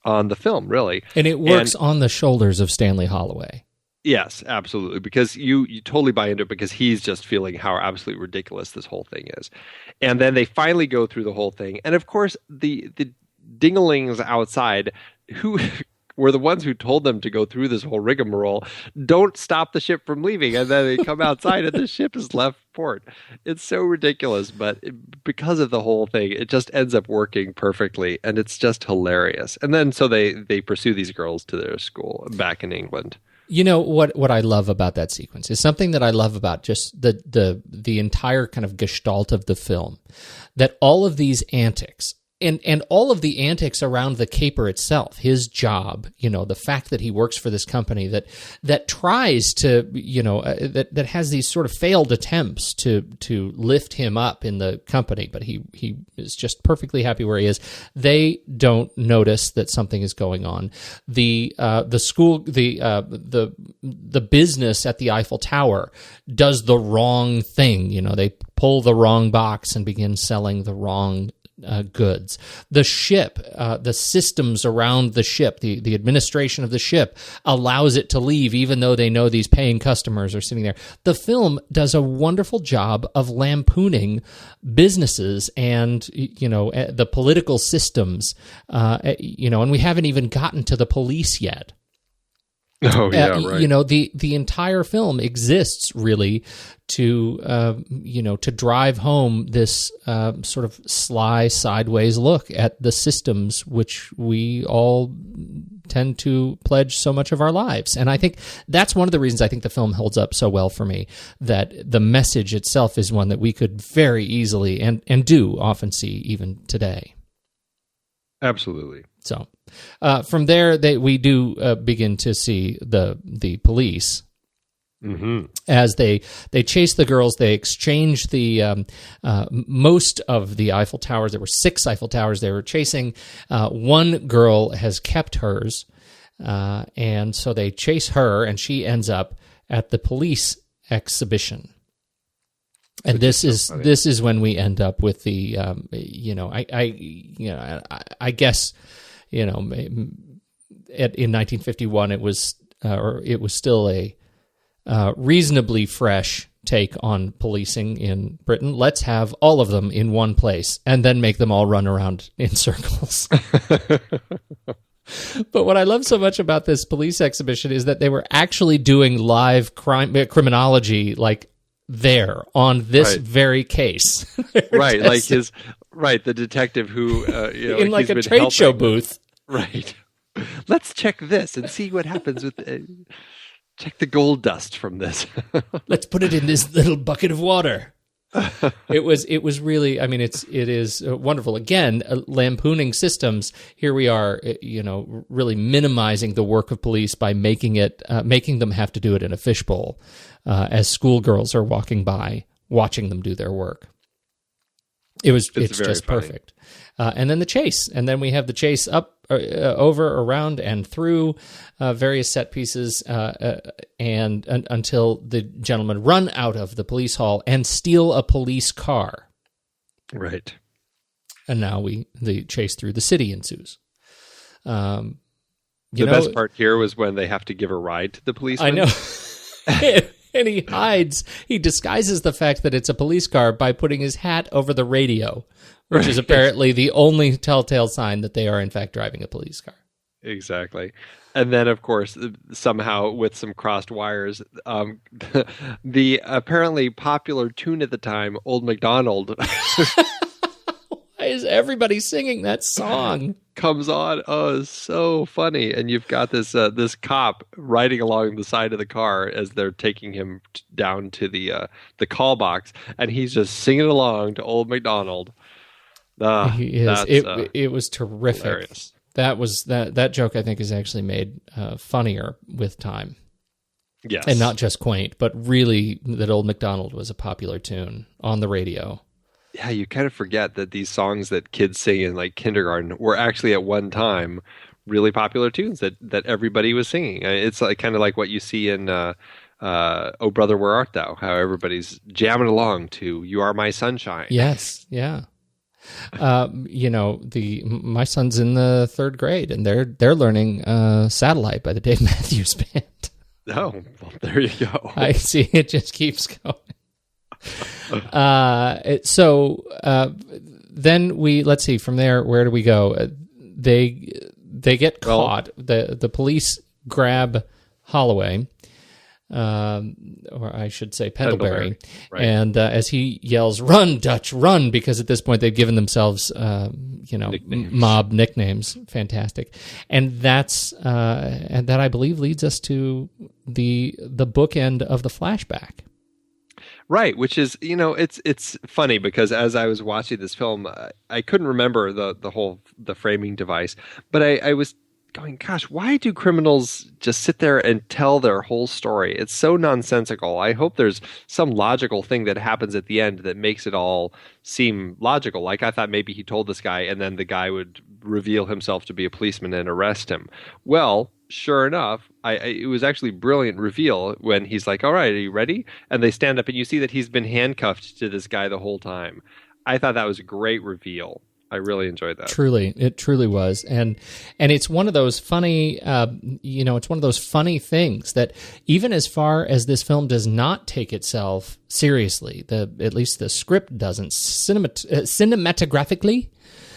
the film, really. And it works on the shoulders of Stanley Holloway. Yes, absolutely. Because you totally buy into it because he's just feeling how absolutely ridiculous this whole thing is. And then they finally go through the whole thing. And of course, the dinglings outside who were the ones who told them to go through this whole rigmarole don't stop the ship from leaving. And then they come outside and the ship is left port. It's so ridiculous. But because of the whole thing, it just ends up working perfectly. And it's just hilarious. And then so they pursue these girls to their school back in England. You know what I love about that sequence is something that I love about just the entire kind of gestalt of the film, that all of these antics and all of the antics around the caper itself, his job, the fact that he works for this company that tries to, that has these sort of failed attempts to lift him up in the company, but he is just perfectly happy where he is. They don't notice that something is going on. The school, the business at the Eiffel Tower does the wrong thing. They pull the wrong box and begin selling the wrong goods. The ship, the systems around the ship, the administration of the ship allows it to leave even though they know these paying customers are sitting there. The film does a wonderful job of lampooning businesses and, the political systems, and we haven't even gotten to the police yet. Oh, yeah, right. The entire film exists really to drive home this sort of sly sideways look at the systems which we all tend to pledge so much of our lives. And I think that's one of the reasons I think the film holds up so well for me, that the message itself is one that we could very easily and do often see even today. Absolutely. So from there, we do begin to see the police. Mm-hmm. As they chase the girls. They exchange the most of the Eiffel Towers. There were 6 Eiffel Towers they were chasing. One girl has kept hers, and so they chase her, and she ends up at the police exhibition. And this is when we end up with the I guess in 1951 it was still a reasonably fresh take on policing in Britain. Let's have all of them in one place and then make them all run around in circles. But what I love so much about this police exhibition is that they were actually doing live criminology, like there on this very case. Right, like the detective who in like a trade show booth. Right. Let's check this and see what happens with check the gold dust from this. Let's put it in this little bucket of water. It was really, I mean, it is wonderful. Again, lampooning systems. Here we are, really minimizing the work of police by making them have to do it in a fishbowl, as schoolgirls are walking by, watching them do their work. It's just funny. Perfect. And then the chase, and then we have the chase up, over, around, and through various set pieces, and until the gentlemen run out of the police hall and steal a police car. Right. And now the chase through the city ensues. The best part here was when they have to give a ride to the policeman. I know. And he hides. He disguises the fact that it's a police car by putting his hat over the radio, which is apparently the only telltale sign that they are, in fact, driving a police car. Exactly. And then, of course, somehow with some crossed wires, the apparently popular tune at the time, Old MacDonald. Why is everybody singing that song? Comes on. Oh, it's so funny. And you've got this this cop riding along the side of the car as they're taking him down to the call box, and he's just singing along to Old MacDonald. He is. It was terrific. Hilarious. That joke, I think, is actually made funnier with time. Yes. And not just quaint, but really that Old MacDonald was a popular tune on the radio. Yeah, you kind of forget that these songs that kids sing in like kindergarten were actually at one time really popular tunes that everybody was singing. It's like kind of like what you see in "Oh Brother, Where Art Thou?" How everybody's jamming along to "You Are My Sunshine." Yes, yeah. My son's in the 3rd grade, and they're learning "Satellite" by the Dave Matthews Band. Oh, well, there you go. I see. It just keeps going. Then let's see, from there, where do we go? They get caught. The police grab Holloway, or I should say Pendlebury. Right. And as he yells, "Run, Dutch, run!" because at this point they've given themselves, mob nicknames. Fantastic. And that I believe leads us to the bookend of the flashback. Right, which is, it's funny because as I was watching this film, I couldn't remember the framing device, but I was going, gosh, why do criminals just sit there and tell their whole story? It's so nonsensical. I hope there's some logical thing that happens at the end that makes it all seem logical. Like I thought maybe he told this guy and then the guy would reveal himself to be a policeman and arrest him. Well, sure enough, it was actually a brilliant reveal when he's like, all right, are you ready? And they stand up and you see that he's been handcuffed to this guy the whole time. I thought that was a great reveal. I really enjoyed that. It truly was, and it's one of those funny, it's one of those funny things that even as far as this film does not take itself seriously, at least the script doesn't cinematographically.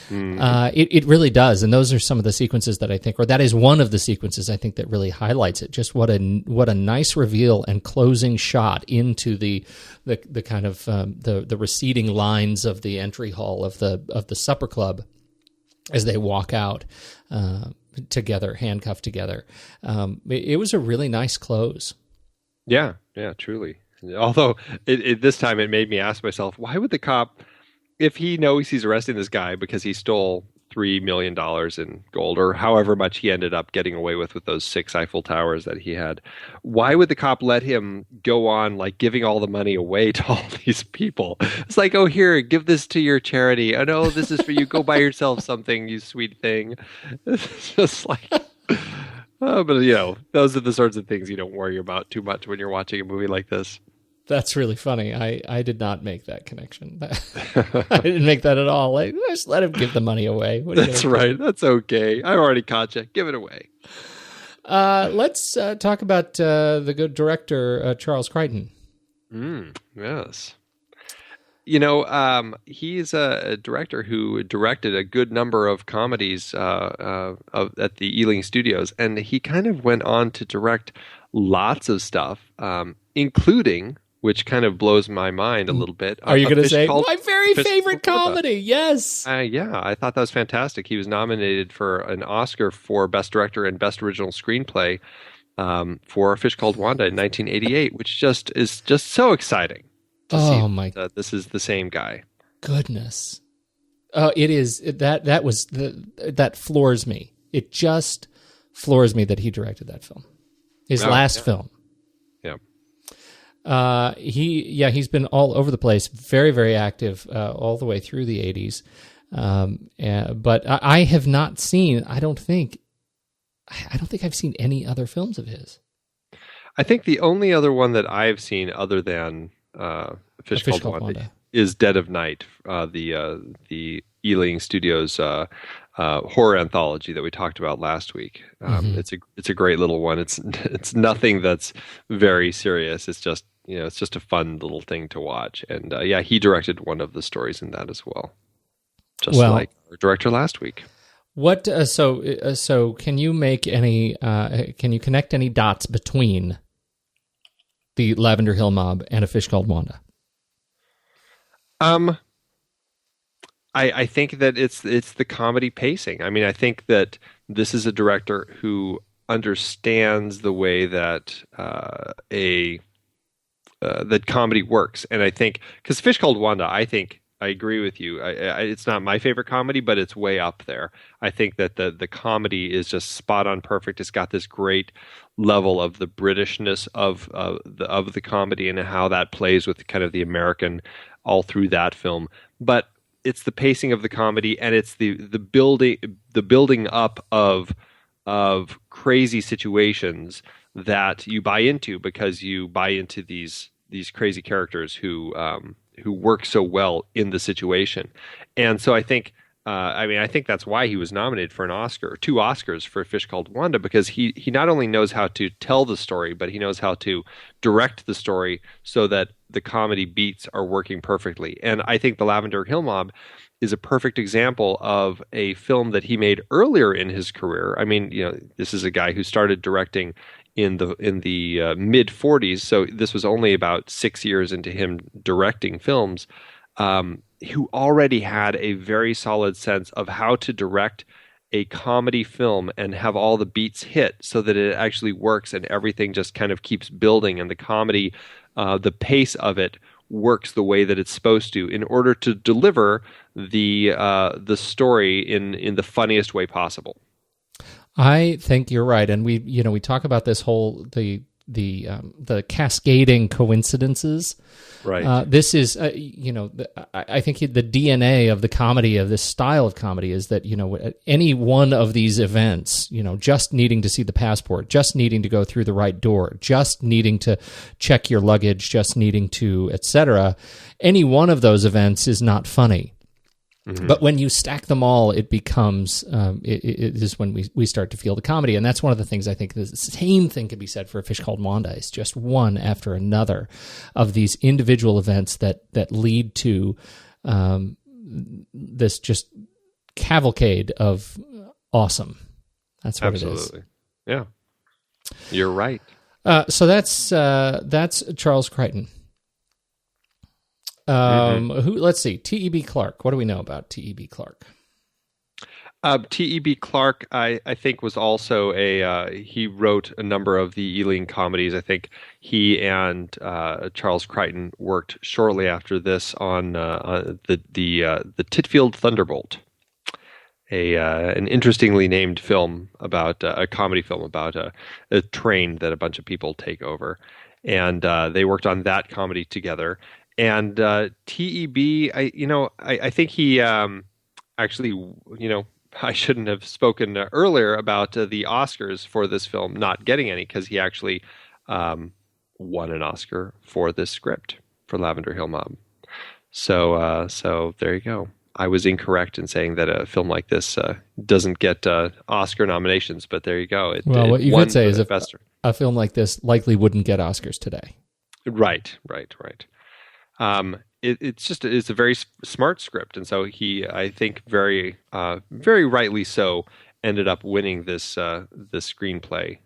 It really does, and those are some of the sequences that I think, or that is one of the sequences I think that really highlights it. Just what a nice reveal and closing shot into the kind of the receding lines of the entry hall of the supper club as they walk out together, handcuffed together. It was a really nice close. Yeah, truly. Although this time it made me ask myself, why would the cop, if he knows he's arresting this guy because he stole $3 million in gold or however much he ended up getting away with those 6 Eiffel Towers that he had, why would the cop let him go on like giving all the money away to all these people? It's like, oh, here, give this to your charity. Oh, no, this is for you. Go buy yourself something, you sweet thing. It's just like... but, those are the sorts of things you don't worry about too much when you're watching a movie like this. That's really funny. I did not make that connection. I didn't make that at all. Like, just let him give the money away. That's right. That's okay. I already caught you. Give it away. Let's talk about the good director, Charles Crichton. Yes. He's a director who directed a good number of comedies at the Ealing Studios, and he kind of went on to direct lots of stuff, including, which kind of blows my mind a little bit. Are you going to say, my very favorite comedy? Yes. Yeah, I thought that was fantastic. He was nominated for an Oscar for Best Director and Best Original Screenplay for Fish Called Wanda in 1988, which is just so exciting to see that this is the same guy. Goodness. It is. That floors me. It just floors me that he directed that film. His last film. Yeah. He's been all over the place, very, very active all the way through the 80s. But I have not seen, I don't think I've seen any other films of his. I think the only other one that I've seen other than Fish Called Wanda is Dead of Night, the Ealing Studios horror anthology that we talked about last week. It's a great little one. It's nothing that's very serious. It's just a fun little thing to watch. And he directed one of the stories in that as well. Like our director last week. What so can you make any can you connect any dots between the Lavender Hill Mob and A Fish Called Wanda? I think that it's the comedy pacing. I mean, I think that this is a director who understands the way that that comedy works, and I think because Fish Called Wanda, I think I agree with you. It's not my favorite comedy, but it's way up there. I think that the comedy is just spot on perfect. It's got this great level of the Britishness of the comedy and how that plays with kind of the American all through that film. But it's the pacing of the comedy, and it's the building up of crazy situations that you buy into, because you buy into these crazy characters who work so well in the situation. And so I think I think that's why he was nominated for two Oscars for Fish Called Wanda, because he not only knows how to tell the story, but he knows how to direct the story so that the comedy beats are working perfectly. And I think The Lavender Hill Mob is a perfect example of a film that he made earlier in his career. I mean, this is a guy who started directing in the mid 40s, so this was only about 6 years into him directing films, who already had a very solid sense of how to direct a comedy film and have all the beats hit so that it actually works and everything just kind of keeps building, and the comedy, the pace of it works the way that it's supposed to in order to deliver the story in the funniest way possible. I think you're right, and we talk about this whole the cascading coincidences. Right. This is I think the DNA of the comedy, of this style of comedy, is that any one of these events, just needing to see the passport, just needing to go through the right door, just needing to check your luggage, just needing to etc. Any one of those events is not funny. Mm-hmm. But when you stack them all, it becomes, it is when we start to feel the comedy. And that's one of the things I think the same thing could be said for A Fish Called Wanda. It's just one after another of these individual events that lead to this just cavalcade of awesome. That's what Absolutely. It is. Yeah. You're right. So that's Charles Crichton. Let's see. T.E.B. Clark. What do we know about T.E.B. Clark? T.E.B. Clark, I think, was also he wrote a number of the Ealing comedies. I think he and Charles Crichton worked shortly after this on the Titfield Thunderbolt, an interestingly named film about a comedy film about a train that a bunch of people take over, and they worked on that comedy together. And T.E.B., I think he actually, I shouldn't have spoken earlier about the Oscars for this film not getting any, because he actually won an Oscar for this script for Lavender Hill Mob. So there you go. I was incorrect in saying that a film like this doesn't get Oscar nominations, but there you go. What you could say is a film like this likely wouldn't get Oscars today. Right. It's a very smart script, and so he, I think, very rightly so, ended up winning this screenplay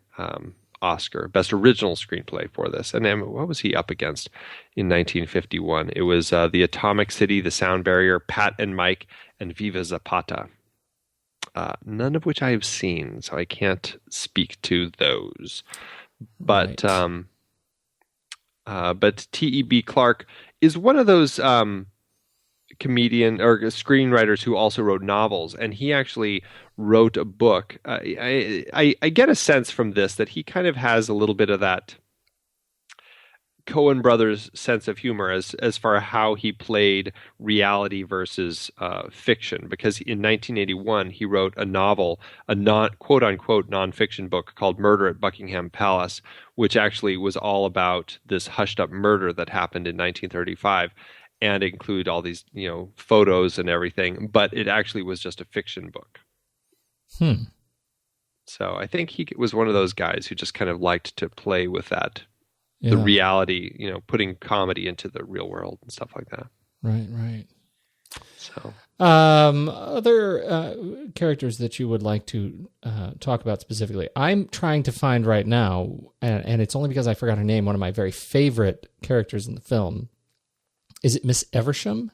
Oscar, Best Original Screenplay for this. And then what was he up against in 1951? It was The Atomic City, The Sound Barrier, Pat and Mike, and Viva Zapata. None of which I have seen, so I can't speak to those. But right. But T.E.B. Clark is one of those comedian or screenwriters who also wrote novels, and he actually wrote a book. I get a sense from this that he kind of has a little bit of that Coen brothers sense of humor as far as how he played reality versus fiction, because in 1981 he wrote a novel, a quote unquote nonfiction book called Murder at Buckingham Palace, which actually was all about this hushed up murder that happened in 1935, and include all these photos and everything, but it actually was just a fiction book. So I think he was one of those guys who just kind of liked to play with that. Yeah. The reality, putting comedy into the real world and stuff like that. Right. So, other characters that you would like to talk about specifically. I'm trying to find right now, and it's only because I forgot her name, one of my very favorite characters in the film. Is it Miss Eversham?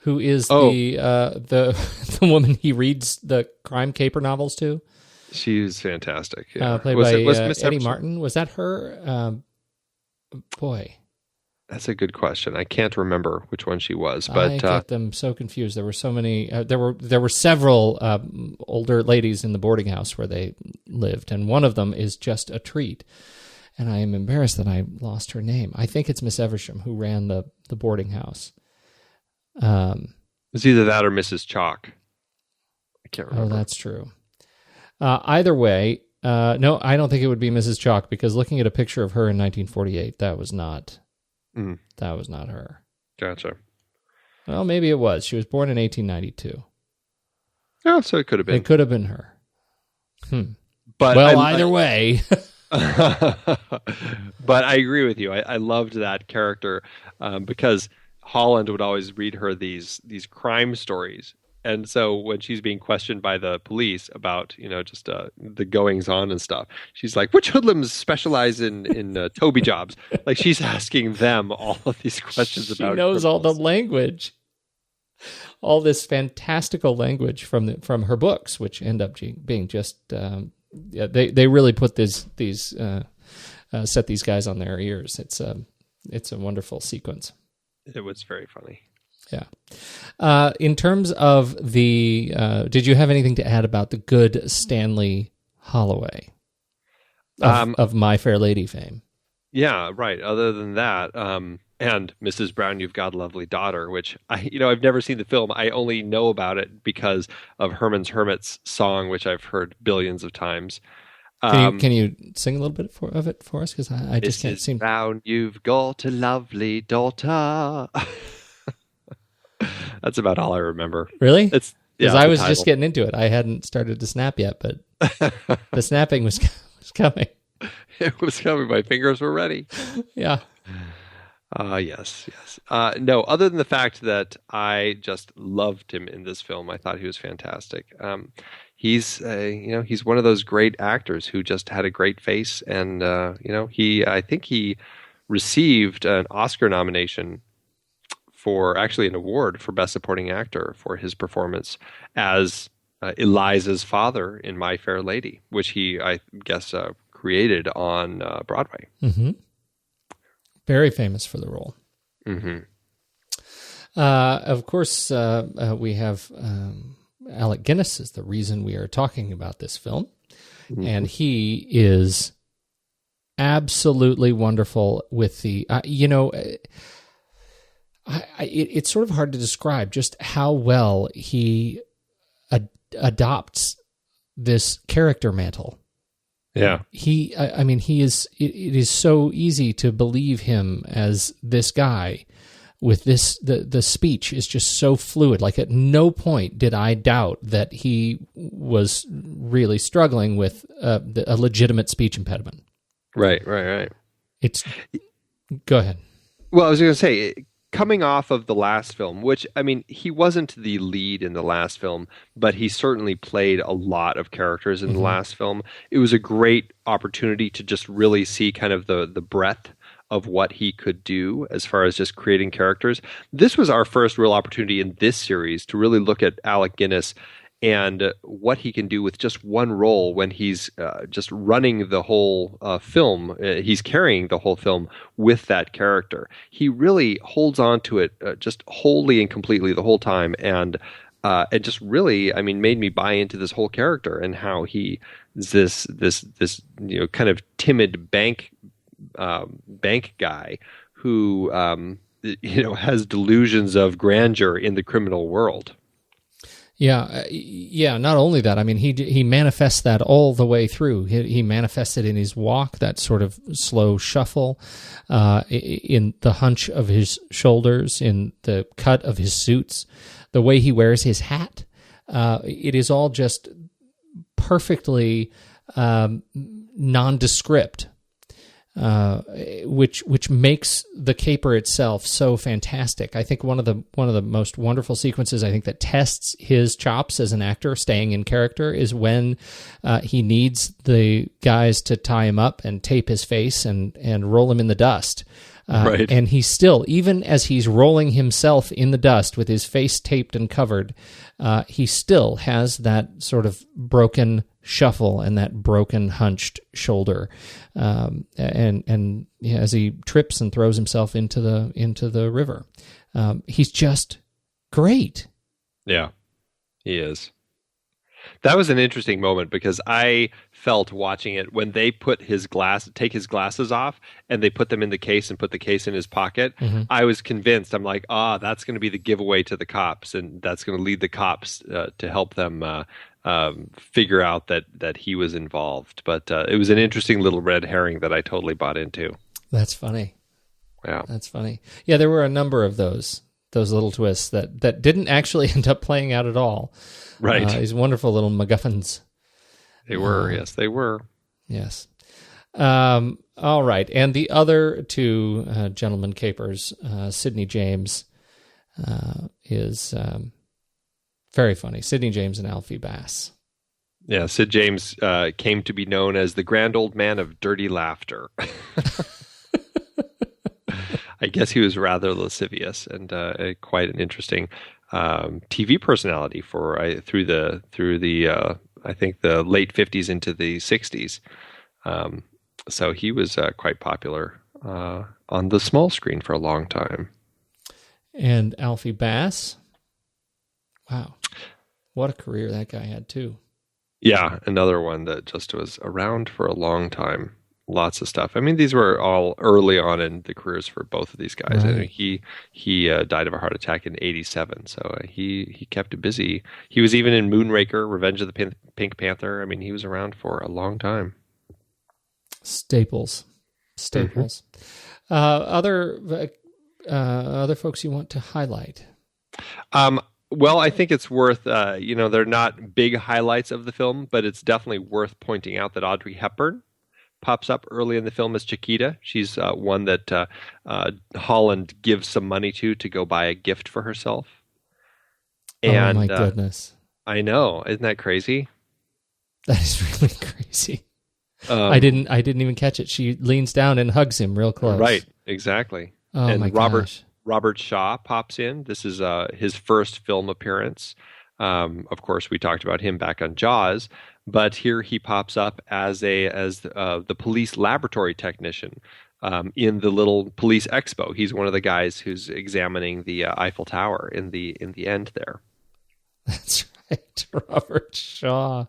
who is the woman he reads the crime caper novels to. She's fantastic. Yeah. Played by Eddie Martin. Was that her? Boy. That's a good question. I can't remember which one she was, but I get them so confused. There were so many. There were several older ladies in the boarding house where they lived, and one of them is just a treat. And I am embarrassed that I lost her name. I think it's Miss Eversham who ran the boarding house. It's either that or Mrs. Chalk. I can't remember. Oh, that's true. Either way, no, I don't think it would be Mrs. Chalk, because looking at a picture of her in 1948, that was not her. Gotcha. Well, maybe it was. She was born in 1892. Oh, so it could have been. It could have been her. But either way. But I agree with you. I loved that character because Holland would always read her these crime stories. And so when she's being questioned by the police about, just the goings on and stuff, she's like, which hoodlums specialize in Toby jobs? Like, she's asking them all of these questions about. She knows all the language, all this fantastical language from her books, which end up being just, they really put these set these guys on their ears. It's a wonderful sequence. It was very funny. Yeah. In terms of did you have anything to add about the good Stanley Holloway of My Fair Lady fame? Yeah, right. Other than that, and Mrs. Brown, You've Got a Lovely Daughter, which I've never seen the film. I only know about it because of Herman's Hermit's song, which I've heard billions of times. Can you sing a little bit of it for us? Because I just can't seem. Mrs. Brown, you've got a lovely daughter. That's about all I remember. Really? Because I was title. just getting into it. I hadn't started to snap yet, but the snapping was coming. It was coming. My fingers were ready. Yeah. Yes. No, other than the fact that I just loved him in this film. I thought he was fantastic. He's one of those great actors who just had a great face, and I think he received an Oscar nomination for actually an award for Best Supporting Actor for his performance as Eliza's father in My Fair Lady, which he, I guess, created on Broadway. Mm-hmm. Very famous for the role. Mm-hmm. Of course, we have Alec Guinness is the reason we are talking about this film. Mm-hmm. And he is absolutely wonderful with the, it's sort of hard to describe just how well he adopts this character mantle. Yeah. It is so easy to believe him as this guy with this, the speech is just so fluid. Like, at no point did I doubt that he was really struggling with a legitimate speech impediment. Right. Go ahead. Well, I was going to say, coming off of the last film, which, he wasn't the lead in the last film, but he certainly played a lot of characters in the last film. It was a great opportunity to just really see kind of the breadth of what he could do as far as just creating characters. This was our first real opportunity in this series to really look at Alec Guinness and what he can do with just one role when he's just running the whole film. He's carrying the whole film with that character. He really holds on to it just wholly and completely the whole time, and it just really, made me buy into this whole character and how he is this kind of timid bank guy who has delusions of grandeur in the criminal world. Yeah. Not only that, he manifests that all the way through. He manifests it in his walk, that sort of slow shuffle, in the hunch of his shoulders, in the cut of his suits, the way he wears his hat. It is all just perfectly nondescript. which makes the caper itself so fantastic. I think one of the most wonderful sequences, I think, that tests his chops as an actor, staying in character, is when he needs the guys to tie him up and tape his face and roll him in the dust. Right. And he's still, even as he's rolling himself in the dust with his face taped and covered, he still has that sort of broken shuffle and that broken hunched shoulder. And as he trips and throws himself into the river, he's just great. Yeah, he is. That was an interesting moment because I felt watching it when they take his glasses off and they put them in the case and put the case in his pocket. Mm-hmm. I was convinced. I'm like, that's going to be the giveaway to the cops, and that's going to lead the cops to help them figure out that he was involved. But it was an interesting little red herring that I totally bought into. That's funny. Yeah, that's funny. Yeah, there were a number of those little twists that didn't actually end up playing out at all. Right. These wonderful little MacGuffins. They were. Yes, they were. Yes. All right. And the other two gentlemen capers, Sidney James is very funny. Sidney James and Alfie Bass. Yeah, Sid James came to be known as the grand old man of dirty laughter. I guess he was rather lascivious and quite an interesting TV personality through the I think the late 50s into the 60s. So he was quite popular on the small screen for a long time. And Alfie Bass, wow, what a career that guy had too. Yeah, another one that just was around for a long time. Lots of stuff. I mean, these were all early on in the careers for both of these guys. Right. I mean, he died of a heart attack in '87, so he kept it busy. He was even in Moonraker, Revenge of the Pink Panther. I mean, he was around for a long time. Staples. Mm-hmm. Other folks you want to highlight? Well, I think it's worth, they're not big highlights of the film, but it's definitely worth pointing out that Audrey Hepburn pops up early in the film as Chiquita. She's one that Holland gives some money to go buy a gift for herself. And, oh my goodness! I know, isn't that crazy? That is really crazy. I didn't even catch it. She leans down and hugs him real close. Right, exactly. Oh and my gosh! Robert Shaw pops in. This is his first film appearance. Of course, we talked about him back on Jaws. But here he pops up as the police laboratory technician in the little police expo. He's one of the guys who's examining the Eiffel Tower in the end there. That's right, Robert Shaw.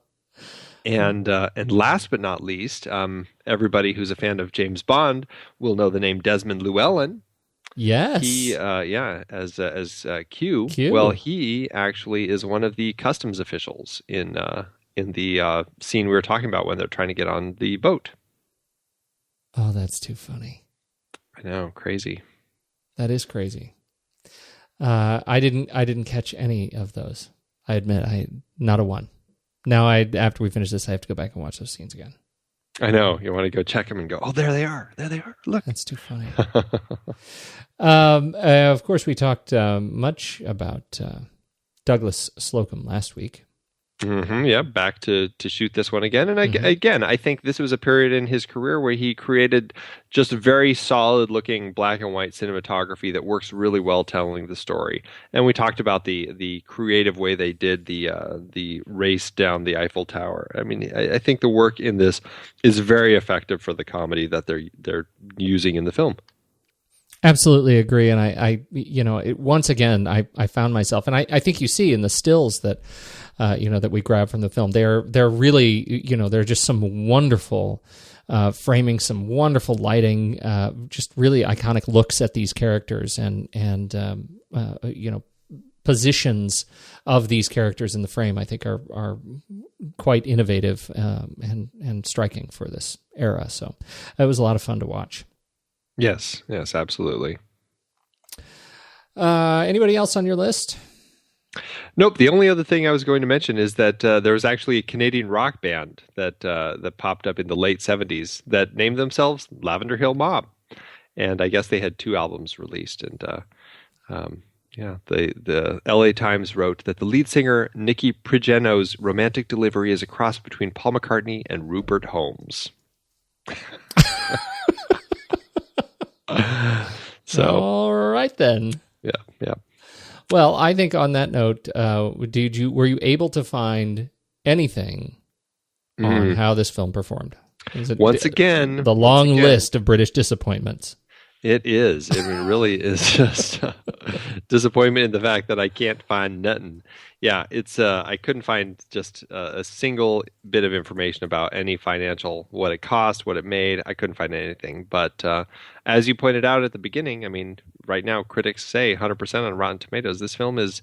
And last but not least, everybody who's a fan of James Bond will know the name Desmond Llewellyn. Yes. He, as Q. Well, he actually is one of the customs officials in the scene we were talking about when they're trying to get on the boat. Oh, that's too funny. I know, crazy. That is crazy. I didn't catch any of those. I admit, not a one. Now, after we finish this, I have to go back and watch those scenes again. I know. You want to go check them and go, oh, there they are. There they are. Look. That's too funny. Of course, we talked much about Douglas Slocum last week. Mm-hmm, yeah, back to shoot this one again. And again, I think this was a period in his career where he created just very solid-looking black and white cinematography that works really well telling the story. And we talked about the creative way they did the race down the Eiffel Tower. I mean, I think the work in this is very effective for the comedy that they're using in the film. Absolutely agree. And I once again, I found myself, and I think you see in the stills that, that we grab from the film, they're really, they're just some wonderful framing, some wonderful lighting, just really iconic looks at these characters and positions of these characters in the frame, I think are quite innovative and striking for this era. So it was a lot of fun to watch. Yes, absolutely. Anybody else on your list? Nope. The only other thing I was going to mention is that there was actually a Canadian rock band that popped up in the late 70s that named themselves Lavender Hill Mob. And I guess they had 2 albums released. And the LA Times wrote that the lead singer, Nicky Prigeno's romantic delivery is a cross between Paul McCartney and Rupert Holmes. So, all right then. Yeah. Well, I think on that note, were you able to find anything on how this film performed? Once again, the long list of British disappointments. It is. It really is just disappointment in the fact that I can't find nothing. Yeah, it's. I couldn't find just a single bit of information about any financial, what it cost, what it made. I couldn't find anything. But as you pointed out at the beginning, I mean, right now critics say 100% on Rotten Tomatoes. This film is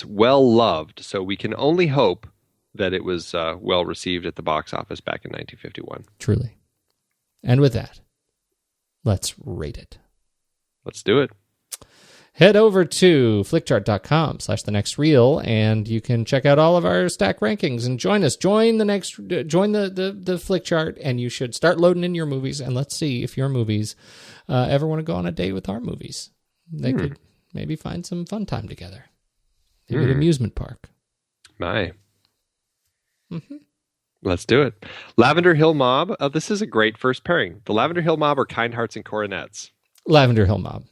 well loved. So we can only hope that it was well received at the box office back in 1951. Truly. And with that, let's rate it. Let's do it. Head over to flickchart.com/thenextreel, and you can check out all of our stack rankings and join us. Join the Flickchart, and you should start loading in your movies, and let's see if your movies ever want to go on a date with our movies. They could maybe find some fun time together. Maybe an amusement park. My. Let's do it. Lavender Hill Mob. This is a great first pairing. The Lavender Hill Mob or Kind Hearts and Coronets? Lavender Hill Mob.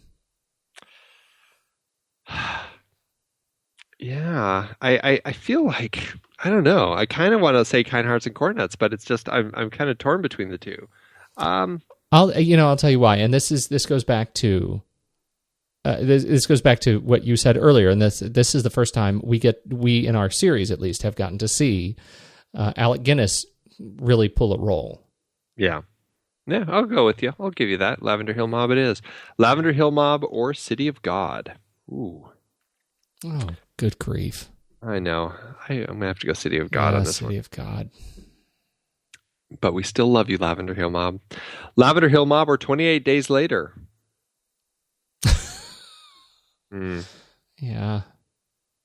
Yeah, I feel like, I don't know. I kind of want to say Kind Hearts and Coronets, but it's just I'm kind of torn between the two. I'll tell you why. And this goes back to this goes back to what you said earlier. And this is the first time we in our series at least have gotten to see Alec Guinness really pull a role. Yeah. Yeah, I'll go with you. I'll give you that. Lavender Hill Mob it is. Lavender Hill Mob or City of God? Ooh. Oh, good grief. I know. I'm going to have to go City of God on this one. City of God. But we still love you, Lavender Hill Mob. Lavender Hill Mob or 28 Days Later? Yeah.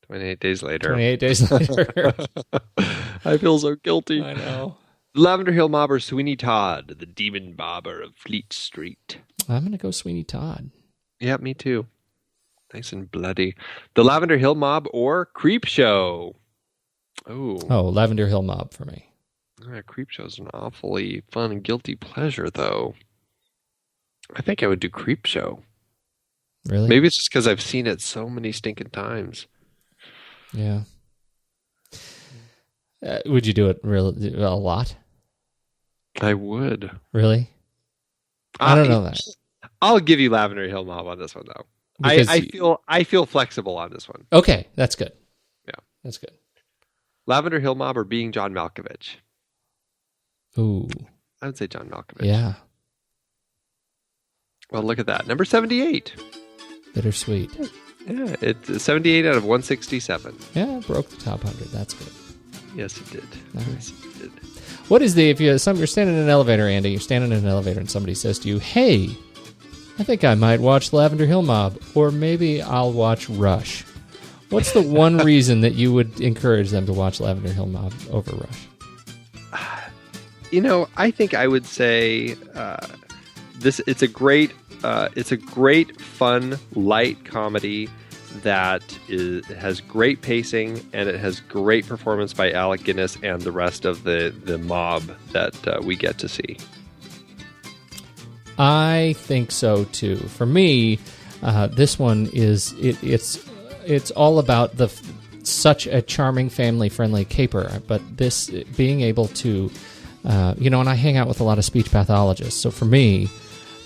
28 Days Later. 28 Days Later. I feel so guilty. I know. Lavender Hill Mob or Sweeney Todd, the demon barber of Fleet Street? I'm going to go Sweeney Todd. Yeah, me too. Nice and bloody. The Lavender Hill Mob or Creep Show? Oh, Lavender Hill Mob for me. Creep Show's an awfully fun and guilty pleasure, though. I think I would do Creep Show. Really? Maybe it's just because I've seen it so many stinking times. Yeah. Would you do it really a lot? I would. Really? I don't know that. I'll give you Lavender Hill Mob on this one, though. I feel flexible on this one. Okay, that's good. Yeah, that's good. Lavender Hill Mob or Being John Malkovich? Ooh, I would say John Malkovich. Yeah. Well, look at that. Number 78. Bittersweet. Yeah, it's 78 out of 167. Yeah, it broke the top 100. That's good. Yes, it did. Right. Yes, it did. What is if you're standing in an elevator, Andy, you're standing in an elevator and somebody says to you, hey, I think I might watch Lavender Hill Mob, or maybe I'll watch Rush. What's the one reason that you would encourage them to watch Lavender Hill Mob over Rush? I think I would say it's a great fun, light comedy that has great pacing, and it has great performance by Alec Guinness and the rest of the mob that we get to see. I think so too. For me, this one it's all about such a charming, family-friendly caper. But this being able to, and I hang out with a lot of speech pathologists. So for me,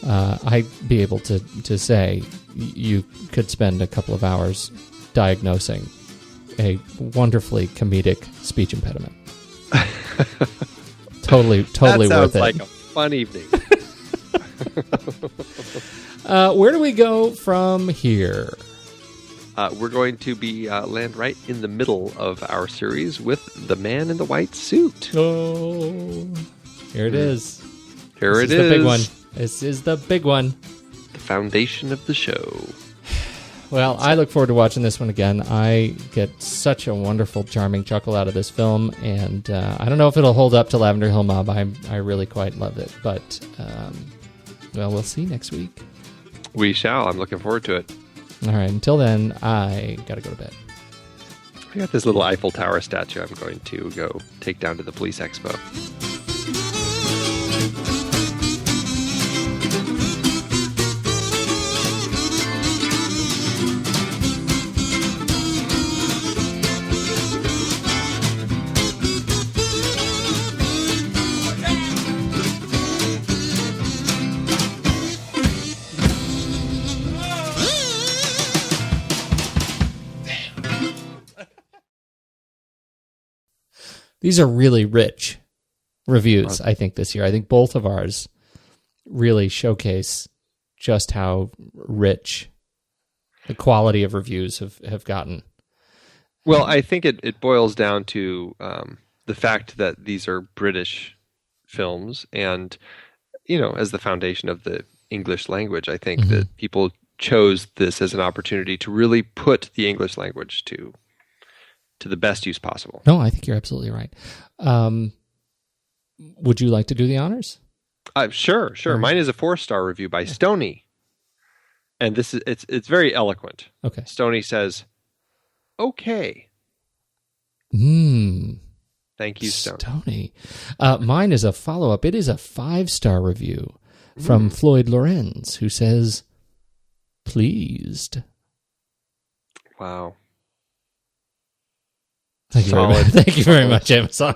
I'd be able to say you could spend a couple of hours diagnosing a wonderfully comedic speech impediment. Totally that worth sounds it. like a fun evening. Where do we go from here? We're going to be land right in the middle of our series with the man in the white suit. Oh, here it is. Here it is. The big one. This is the big one. The foundation of the show. Well, I look forward to watching this one again. I get such a wonderful, charming chuckle out of this film, and I don't know if it'll hold up to Lavender Hill Mob. I really quite loved it, but well, we'll see next week. We shall. I'm looking forward to it. All right. Until then, I gotta go to bed. I got this little Eiffel Tower statue I'm going to go take down to the police expo. These are really rich reviews, I think, this year. I think both of ours really showcase just how rich the quality of reviews have gotten. Well, I think it boils down to the fact that these are British films, and, as the foundation of the English language, I think that people chose this as an opportunity to really put the English language to the best use possible. No, I think you're absolutely right. Would you like to do the honors? Sure. Mine is a 4-star review by Stoney. And this is it's very eloquent. Okay. Stoney says, "Okay." Thank you, Stoney. Mine is a follow-up. It is a 5-star review from Floyd Lorenz, who says, "Pleased." Wow. Thank you very much, Amazon.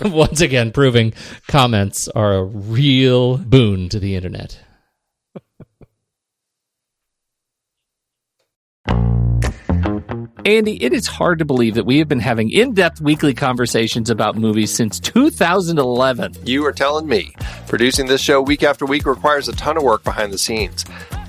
Once again, proving comments are a real boon to the internet. Andy, it is hard to believe that we have been having in-depth weekly conversations about movies since 2011. You are telling me. Producing this show week after week requires a ton of work behind the scenes.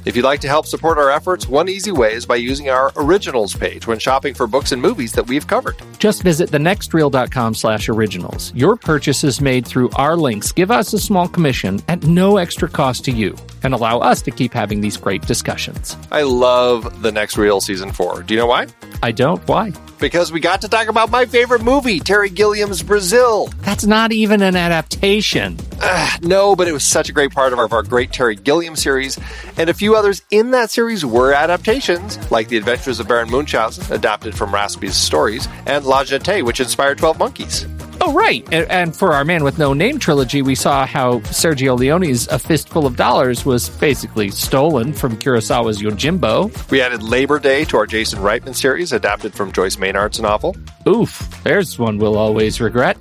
If you'd like to help support our efforts, one easy way is by using our Originals page when shopping for books and movies that we've covered. Just visit thenextreel.com/originals. Your purchases made through our links give us a small commission at no extra cost to you and allow us to keep having these great discussions. I love The Next Reel Season 4. Do you know why? I don't. Why? Because we got to talk about my favorite movie, Terry Gilliam's Brazil. That's not even an adaptation. No, but it was such a great part of our great Terry Gilliam series, and a few others in that series were adaptations, like The Adventures of Baron Munchausen, adapted from Raspi's stories, and La Jetée, which inspired 12 Monkeys. Oh, right. And for our Man with No Name trilogy, we saw how Sergio Leone's A Fistful of Dollars was basically stolen from Kurosawa's Yojimbo. We added Labor Day to our Jason Reitman series, adapted from Joyce Maynard's novel. Oof, there's one we'll always regret.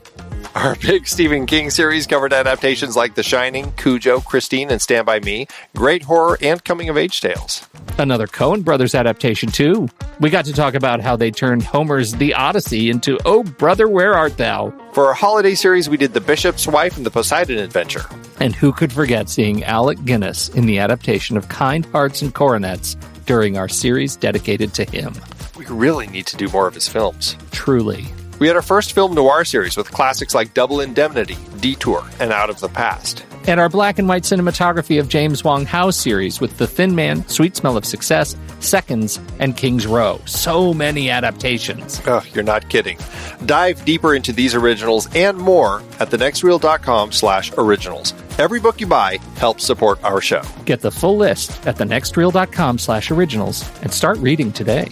Our big Stephen King series covered adaptations like The Shining, Cujo, Christine, and Stand By Me, great horror and coming-of-age tales. Another Coen Brothers adaptation, too. We got to talk about how they turned Homer's The Odyssey into Oh, Brother, Where Art Thou? For our holiday series, we did The Bishop's Wife and The Poseidon Adventure. And who could forget seeing Alec Guinness in the adaptation of Kind Hearts and Coronets during our series dedicated to him. We really need to do more of his films. Truly. We had our first film noir series with classics like Double Indemnity, Detour, and Out of the Past. And our black and white cinematography of James Wong Howe's series with The Thin Man, Sweet Smell of Success, Seconds, and King's Row. So many adaptations. Oh, you're not kidding. Dive deeper into these originals and more at thenextreel.com/originals. Every book you buy helps support our show. Get the full list at thenextreel.com/originals and start reading today.